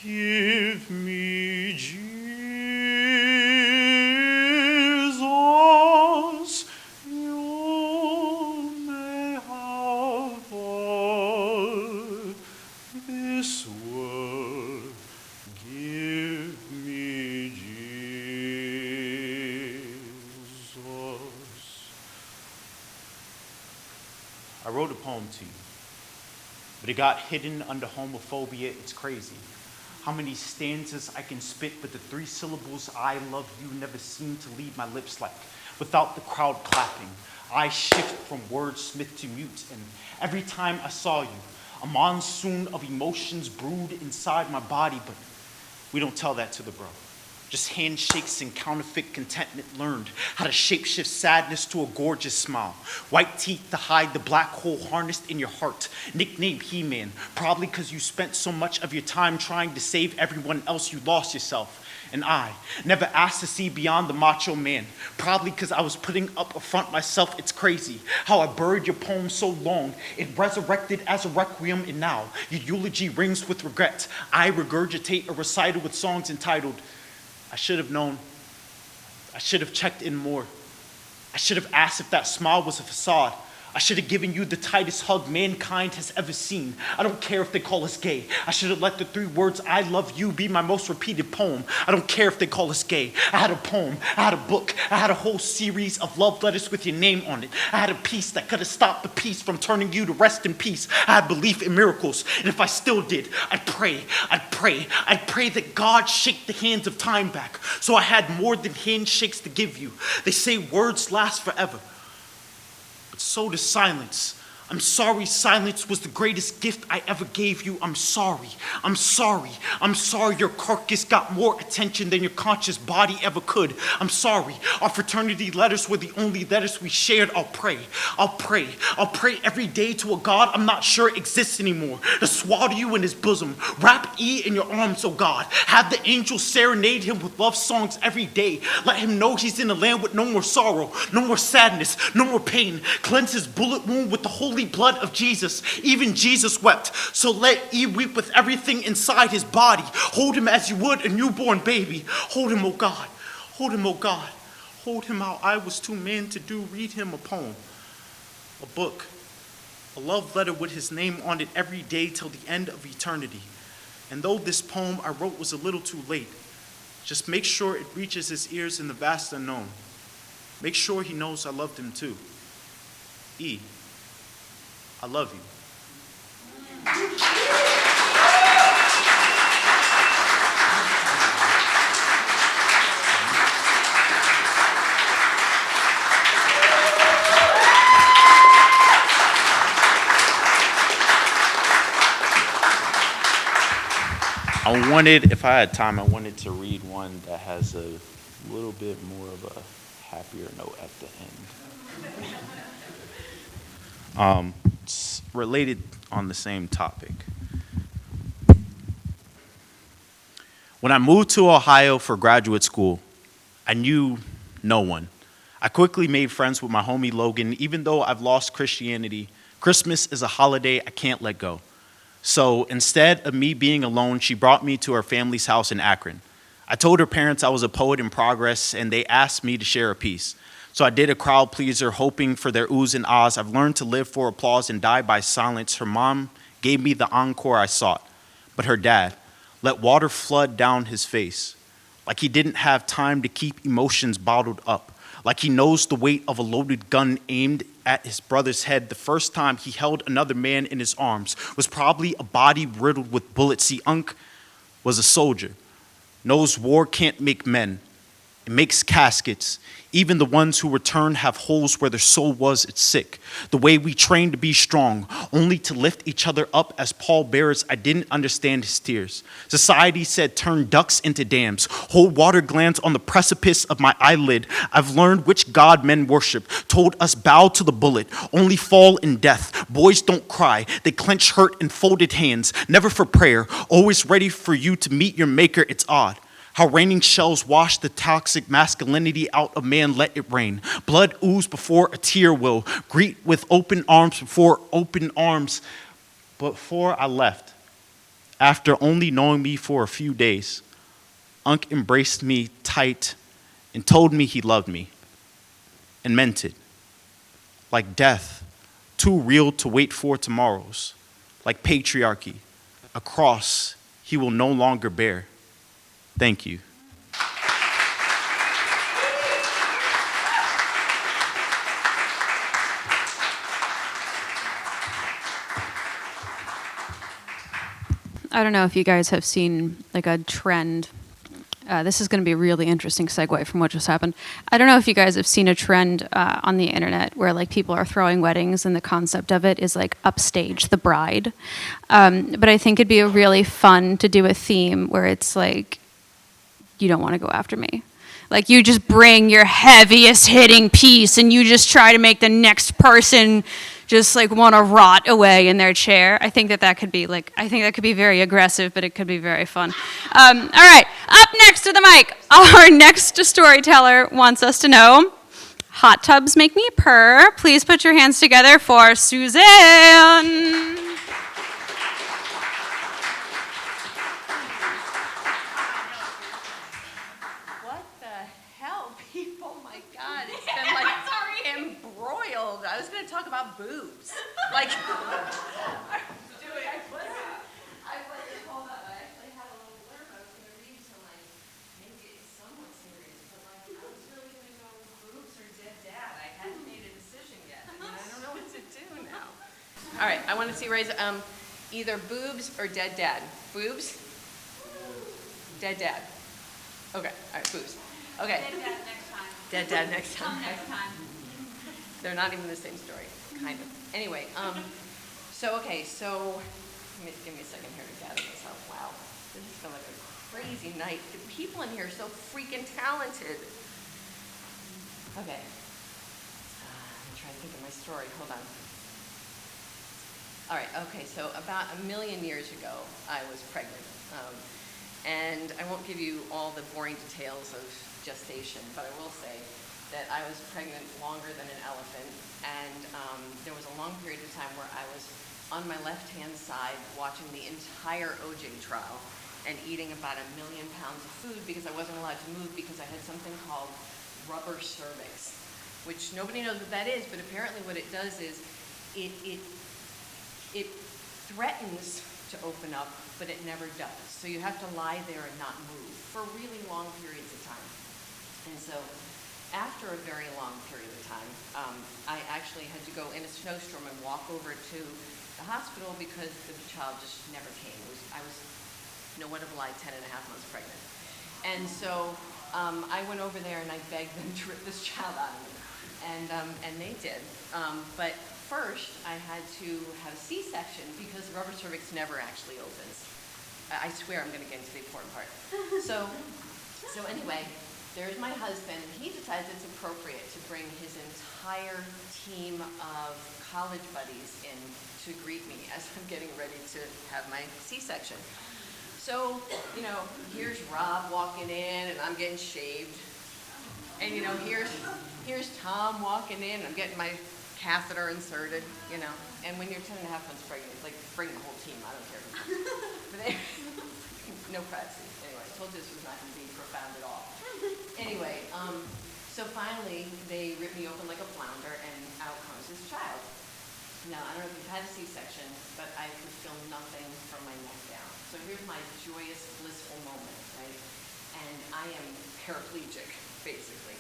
give me Jesus. poem to you, but it got hidden under homophobia. It's crazy how many stanzas I can spit, but the 3 syllables I love you never seem to leave my lips. Like without the crowd clapping, I shift from wordsmith to mute, and every time I saw you, a monsoon of emotions brewed inside my body, but we don't tell that to the bro. Just handshakes and counterfeit contentment, learned how to shapeshift sadness to a gorgeous smile. White teeth to hide the black hole harnessed in your heart. Nicknamed He-Man, probably because you spent so much of your time trying to save everyone else you lost yourself. And I never asked to see beyond the macho man, probably because I was putting up a front myself. It's crazy how I buried your poem so long, it resurrected as a requiem, and now your eulogy rings with regret. I regurgitate a recital with songs entitled, I should have known. I should have checked in more. I should have asked if that smile was a facade. I should have given you the tightest hug mankind has ever seen. I don't care if they call us gay. I should have let the 3 words, I love you, be my most repeated poem. I don't care if they call us gay. I had a poem, I had a book, I had a whole series of love letters with your name on it. I had a piece that could have stopped the peace from turning you to rest in peace. I had belief in miracles, and if I still did, I'd pray that God shake the hands of time back, so I had more than handshakes to give you. They say words last forever, but so does silence. I'm sorry silence was the greatest gift I ever gave you. I'm sorry your carcass got more attention than your conscious body ever could. I'm sorry our fraternity letters were the only letters we shared. I'll pray every day to a God I'm not sure exists anymore, to swaddle you in his bosom, wrap E in your arms, oh God. Have the angels serenade him with love songs every day. Let him know he's in a land with no more sorrow, no more sadness, no more pain. Cleanse his bullet wound with the holy blood of Jesus. Even Jesus wept, so let E weep with everything inside his body. Hold him as you would a newborn baby. Hold him, oh God. Hold him, oh God. Hold him how I was too man to do. Read him a poem, a book, a love letter with his name on it every day till the end of eternity. And though this poem I wrote was a little too late, just make sure it reaches his ears in the vast unknown. Make sure he knows I loved him too. E, I love you. If I had time, I wanted to read one that has a little bit more of a happier note at the end. It's related on the same topic. When I moved to Ohio for graduate school, I knew no one. I quickly made friends with my homie Logan. Even though I've lost Christianity, Christmas is a holiday I can't let go. So instead of me being alone, she brought me to her family's house in Akron. I told her parents I was a poet in progress, and they asked me to share a piece. So I did a crowd pleaser, hoping for their oohs and ahs. I've learned to live for applause and die by silence. Her mom gave me the encore I sought, but her dad let water flood down his face, like he didn't have time to keep emotions bottled up, like he knows the weight of a loaded gun aimed at his brother's head. The first time he held another man in his arms was probably a body riddled with bullets. See, Unc was a soldier, knows war can't make men. It makes caskets. Even the ones who return have holes where their soul was. It's sick. The way we train to be strong, only to lift each other up as pallbearers. I didn't understand his tears. Society said turn ducks into dams. Hold water glands on the precipice of my eyelid. I've learned which God men worship. Told us bow to the bullet. Only fall in death. Boys don't cry. They clench hurt in folded hands. Never for prayer. Always ready for you to meet your maker. It's odd how raining shells wash the toxic masculinity out of man. Let it rain. Blood ooze before a tear will. Greet with open arms before open arms. Before I left, after only knowing me for a few days, Unc embraced me tight and told me he loved me and meant it. Like death, too real to wait for tomorrows. Like patriarchy, a cross he will no longer bear. Thank you. I don't know if you guys have seen like a trend. This is going to be a really interesting segue from what just happened. I don't know if you guys have seen a trend on the internet where like people are throwing weddings and the concept of it is like upstage the bride. But I think it'd be really fun to do a theme where it's like, you don't want to go after me. Like you just bring your heaviest hitting piece and you just try to make the next person just like want to rot away in their chair. I think that could be very aggressive, but it could be very fun. All right, up next to the mic, our next storyteller wants us to know, hot tubs make me purr. Please put your hands together for Suzanne. What the hell, people? My God, it's been like embroiled. I was going to talk about boobs. Like, I wasn't hold up. I actually had a little blurb I was going to read to like make it somewhat serious, but like I was really going to go boobs or dead dad. I hadn't made a decision yet. I mean, I don't know what to do now. All right, I want to see raise either boobs or dead dad. Boobs? Dead dad. Okay, all right, boobs. Okay. Dead dad next time. Dead dad next time. Come next time. They're not even the same story, kind of. Anyway, so give me a second here to gather this up. Wow, this has been like a crazy night. The people in here are so freaking talented. Okay, I'm trying to think of my story. Hold on. All right, okay, so about 1 million years ago, I was pregnant. And I won't give you all the boring details of gestation, but I will say that I was pregnant longer than an elephant, and there was a long period of time where I was on my left-hand side watching the entire OJ trial and eating about 1 million pounds of food because I wasn't allowed to move because I had something called rubber cervix, which nobody knows what that is, but apparently what it does is it threatens to open up, but it never does. So you have to lie there and not move for really long periods of time. And so after a very long period of time, I actually had to go in a snowstorm and walk over to the hospital because the child just never came. I was, no one would have lied, 10 and a half months pregnant. And so I went over there and I begged them to rip this child out of me. And they did. But first, I had to have a C-section because the rubber cervix never actually opens. I swear I'm going to get into the important part. So anyway, there's my husband. He decides it's appropriate to bring his entire team of college buddies in to greet me as I'm getting ready to have my C-section. So, here's Rob walking in, and I'm getting shaved. And, here's Tom walking in, and I'm getting my catheter inserted, And when you're 10 and a half months pregnant, it's like bring the whole team. I don't care. But no privacy. Anyway, I told you this was not going to be profound at all. Anyway, so finally they ripped me open like a flounder, and out comes this child. Now, I don't know if you've had a C-section, but I could feel nothing from my neck down. So here's my joyous, blissful moment, right? And I am paraplegic, basically.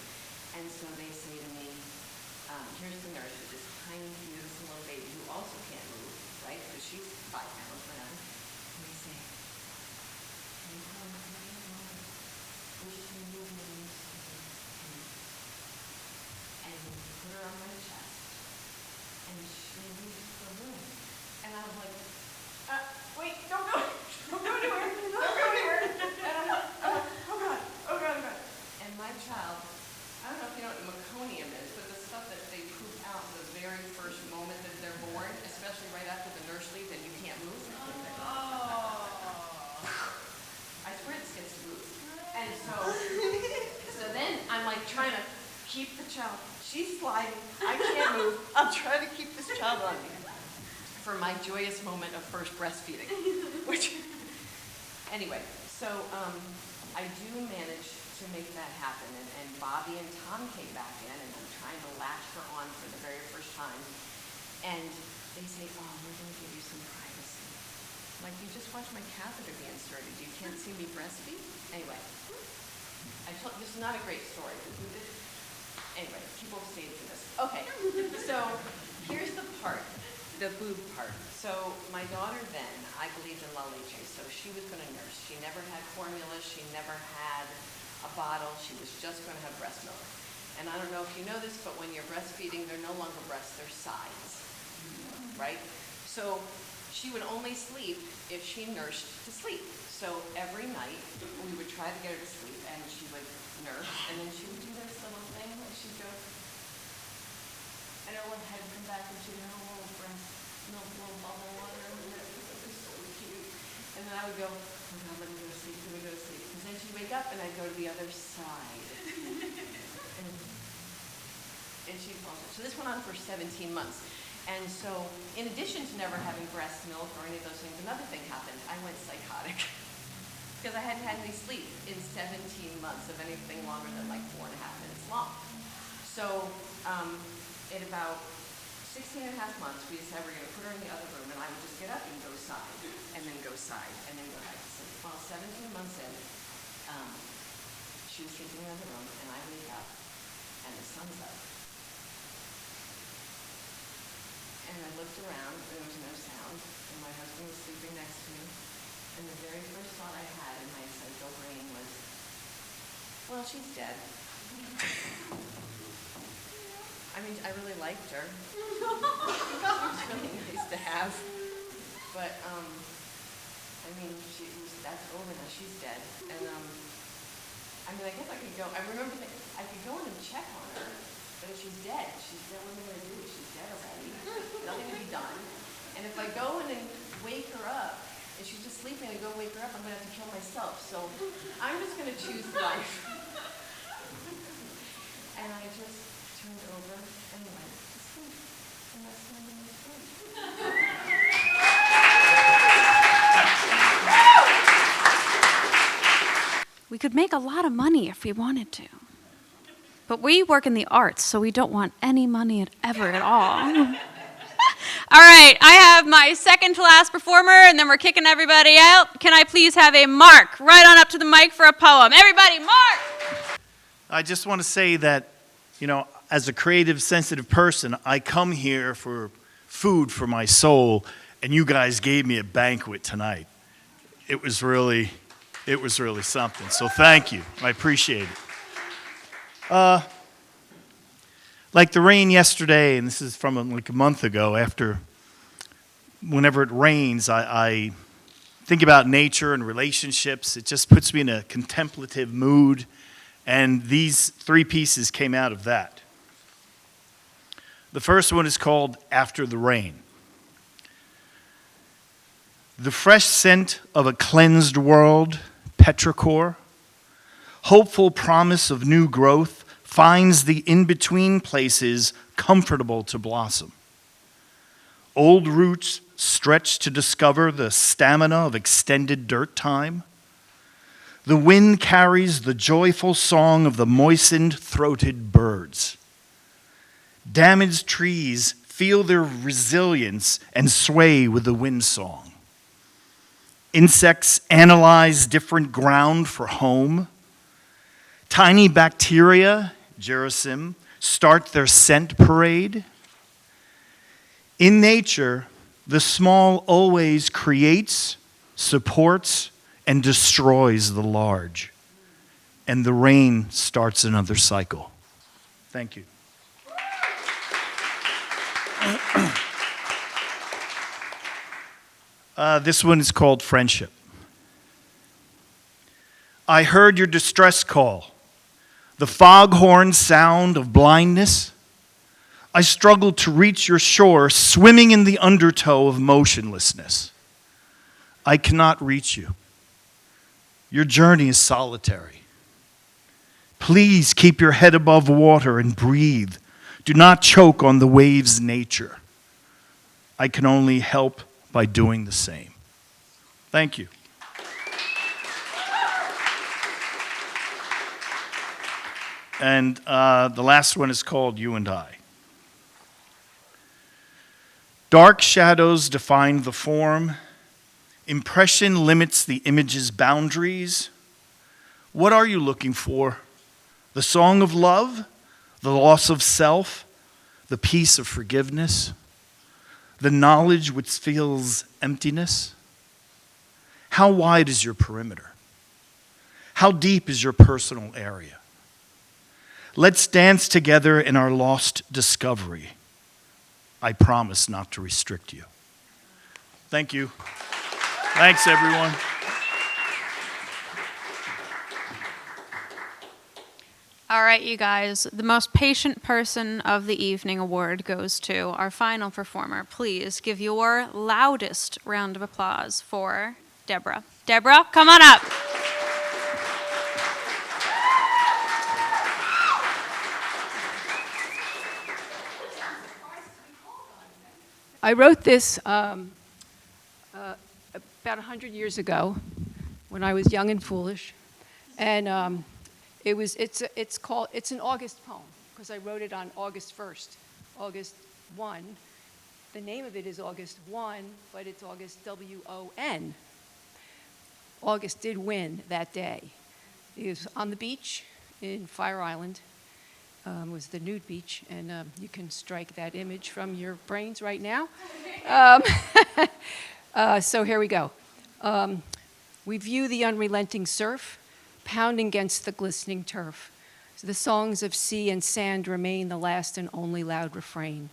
And so they say to me, here's the nurse with this tiny, beautiful little baby who also can't move, right? Because she's 5 pounds, whatever. And they say, can you come in? Push the movement. And put her on my chest. And she leaves the room. And I was like, wait, don't go. Don't go anywhere. Don't go anywhere. And I'm like, oh God. And my child, I don't know if you know what meconium is, but the stuff that they poop out the very first moment that they're born, especially right after the nurse leaves and you can't move. I swear this gets moved. And so then I'm like trying to keep the child. She's sliding. I can't move. I'm trying to keep this child on me for my joyous moment of first breastfeeding. Anyway, so I do manage to make that happen, and Bobby and Tom came back in, and I'm trying to latch her on for the very first time, and they say, oh, we're going to give you some privacy. I'm like, you just watched my catheter be inserted. You can't see me breastfeed? Anyway, this is not a great story. Anyway, people stayed for this. Okay, so here's the part the boob part. So my daughter then, I believed in la leche, so she was going to nurse. She never had formula. She never had a bottle. She was just going to have breast milk. And I don't know if you know this, but when you're breastfeeding, they're no longer breasts, they're sides, right? So she would only sleep if she nursed to sleep. So every night we would try to get her to sleep, and she would nurse, and then she would do this little thing where she'd go, and her little head would come back, and she'd have a little breast milk, little bubble on her, and it was so cute. And then I would go, oh God, let me go to sleep, let me go to sleep. And then she'd wake up, and I'd go to the other side. And she'd fall asleep. So this went on for 17 months. And so, in addition to never having breast milk or any of those things, another thing happened. I went psychotic. Because I hadn't had any sleep in 17 months of anything longer than like 4.5 minutes long. So, in about 16 and a half months, we decided we're going to put her in the other room, and I would just get up and go side, and then go side, and then go back to sleep. Well, 17 months in, she was sleeping in the other room, and I wake up, and the sun's up. And I looked around, and there was no sound, and my husband was sleeping next to me. And the very first thought I had in my central brain was, well, she's dead. I mean, I really liked her. She was really nice to have. But, I mean, that's over now. She's dead. And, I mean, I guess I could go, I remember thinking, I could go in and check on her, but if she's dead, what am I going to do? She's dead already. Nothing to be done. And if I go in and wake her up, and she's just sleeping, and I go wake her up, I'm going to have to kill myself. So I'm just going to choose life. And I just turned over and went to sleep. And that's when I was asleep. We could make a lot of money if we wanted to. But we work in the arts, so we don't want any money ever at all. All right, I have my second to last performer, and then we're kicking everybody out. Can I please have a Mark right on up to the mic for a poem? Everybody, Mark! I just want to say that, you know, as a creative, sensitive person, I come here for food for my soul, and you guys gave me a banquet tonight. It was really something. So thank you. I appreciate it. Like the rain yesterday, and this is from like a month ago, whenever it rains, I think about nature and relationships. It just puts me in a contemplative mood, and these 3 pieces came out of that. The first one is called After the Rain. The fresh scent of a cleansed world, petrichor, hopeful promise of new growth, finds the in-between places comfortable to blossom. Old roots stretch to discover the stamina of extended dirt time. The wind carries the joyful song of the moistened, throated birds. Damaged trees feel their resilience and sway with the wind song. Insects analyze different ground for home. Tiny bacteria, gerusim, start their scent parade. In nature, the small always creates, supports, and destroys the large. And the rain starts another cycle. Thank you. This one is called Friendship. I heard your distress call, the foghorn sound of blindness. I struggled to reach your shore, swimming in the undertow of motionlessness. I cannot reach you. Your journey is solitary. Please keep your head above water and breathe. Do not choke on the wave's nature. I can only help by doing the same. Thank you. And the last one is called You and I. Dark shadows define the form. Impression limits the image's boundaries. What are you looking for? The song of love? The loss of self? The peace of forgiveness? the knowledge which feels emptiness? How wide is your perimeter? How deep is your personal area? Let's dance together in our lost discovery. I promise not to restrict you. Thank you. Thanks, everyone. All right, you guys, the most patient person of the evening award goes to our final performer. Please give your loudest round of applause for Deborah. Deborah, come on up. I wrote this about 100 years ago when I was young and foolish, and it's an August poem because I wrote it on August 1st, August 1. The name of it is August 1, but it's August W-O-N. August did win that day. It was on the beach in Fire Island. Was the nude beach, and you can strike that image from your brains right now. So here we go. We view the unrelenting surf pounding against the glistening turf. So the songs of sea and sand remain the last and only loud refrain.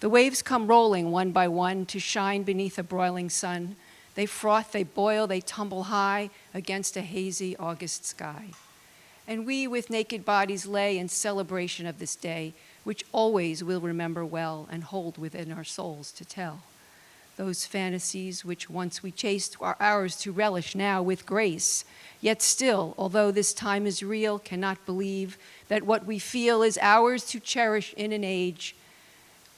The waves come rolling one by one to shine beneath a broiling sun. They froth, they boil, they tumble high against a hazy August sky. And we with naked bodies lay in celebration of this day, which always we'll remember well and hold within our souls to tell. Those fantasies which once we chased are ours to relish now with grace. Yet still, although this time is real, cannot believe that what we feel is ours to cherish in an age,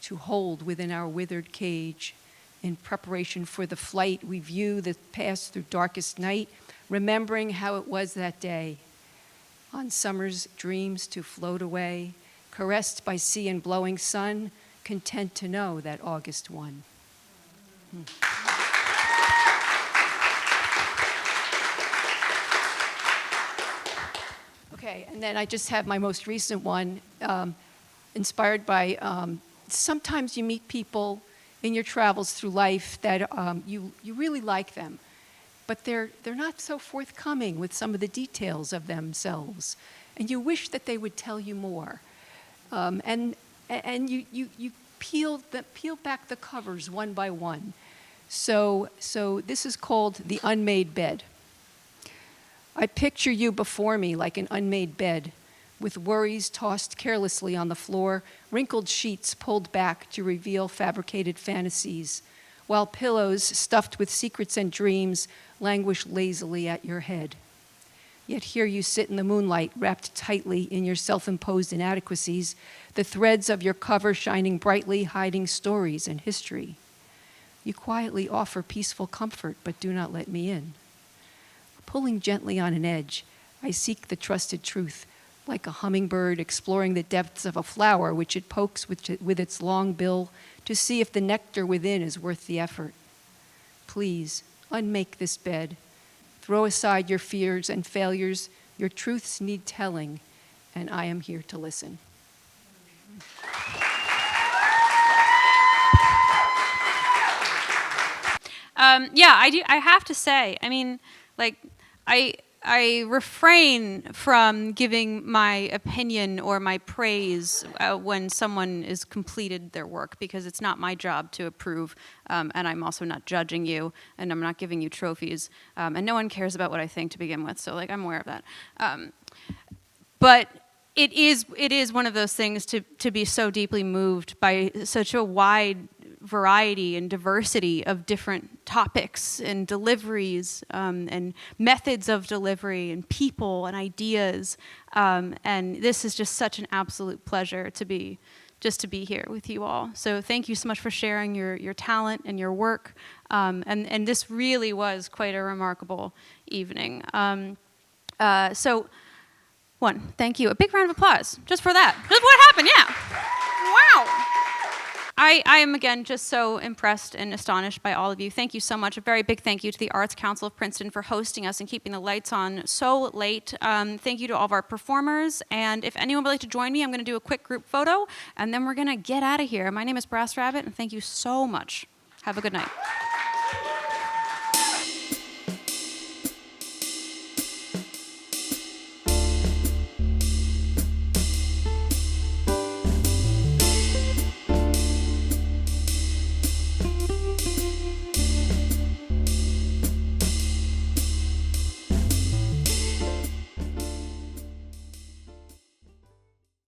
to hold within our withered cage. In preparation for the flight, we view the past through darkest night, remembering how it was that day. On summer's dreams to float away, caressed by sea and blowing sun, content to know that August won. Okay, and then I just have my most recent one, inspired by, sometimes you meet people in your travels through life that you really like them, but they're not so forthcoming with some of the details of themselves, and you wish that they would tell you more. And you peel back the covers one by one. So this is called The Unmade Bed. I picture you before me like an unmade bed, with worries tossed carelessly on the floor, wrinkled sheets pulled back to reveal fabricated fantasies, while pillows stuffed with secrets and dreams languish lazily at your head. Yet here you sit in the moonlight, wrapped tightly in your self-imposed inadequacies, the threads of your cover shining brightly, hiding stories and history. You quietly offer peaceful comfort, but do not let me in. Pulling gently on an edge, I seek the trusted truth, like a hummingbird exploring the depths of a flower which it pokes with its long bill to see if the nectar within is worth the effort. Please, unmake this bed. Throw aside your fears and failures. Your truths need telling, and I am here to listen. I have to say, I mean, like, I refrain from giving my opinion or my praise when someone has completed their work, because it's not my job to approve, and I'm also not judging you, and I'm not giving you trophies, and no one cares about what I think to begin with, so like I'm aware of that. But it is one of those things to be so deeply moved by such a wide variety and diversity of different topics and deliveries and methods of delivery and people and ideas. And this is just such an absolute pleasure to be here with you all. So thank you so much for sharing your talent and your work. And this really was quite a remarkable evening. So thank you. A big round of applause just for that. Just what happened, yeah. Wow. I am, again, just so impressed and astonished by all of you. Thank you so much. A very big thank you to the Arts Council of Princeton for hosting us and keeping the lights on so late. Thank you to all of our performers. And if anyone would like to join me, I'm going to do a quick group photo, and then we're going to get out of here. My name is Brass Rabbit, and thank you so much. Have a good night.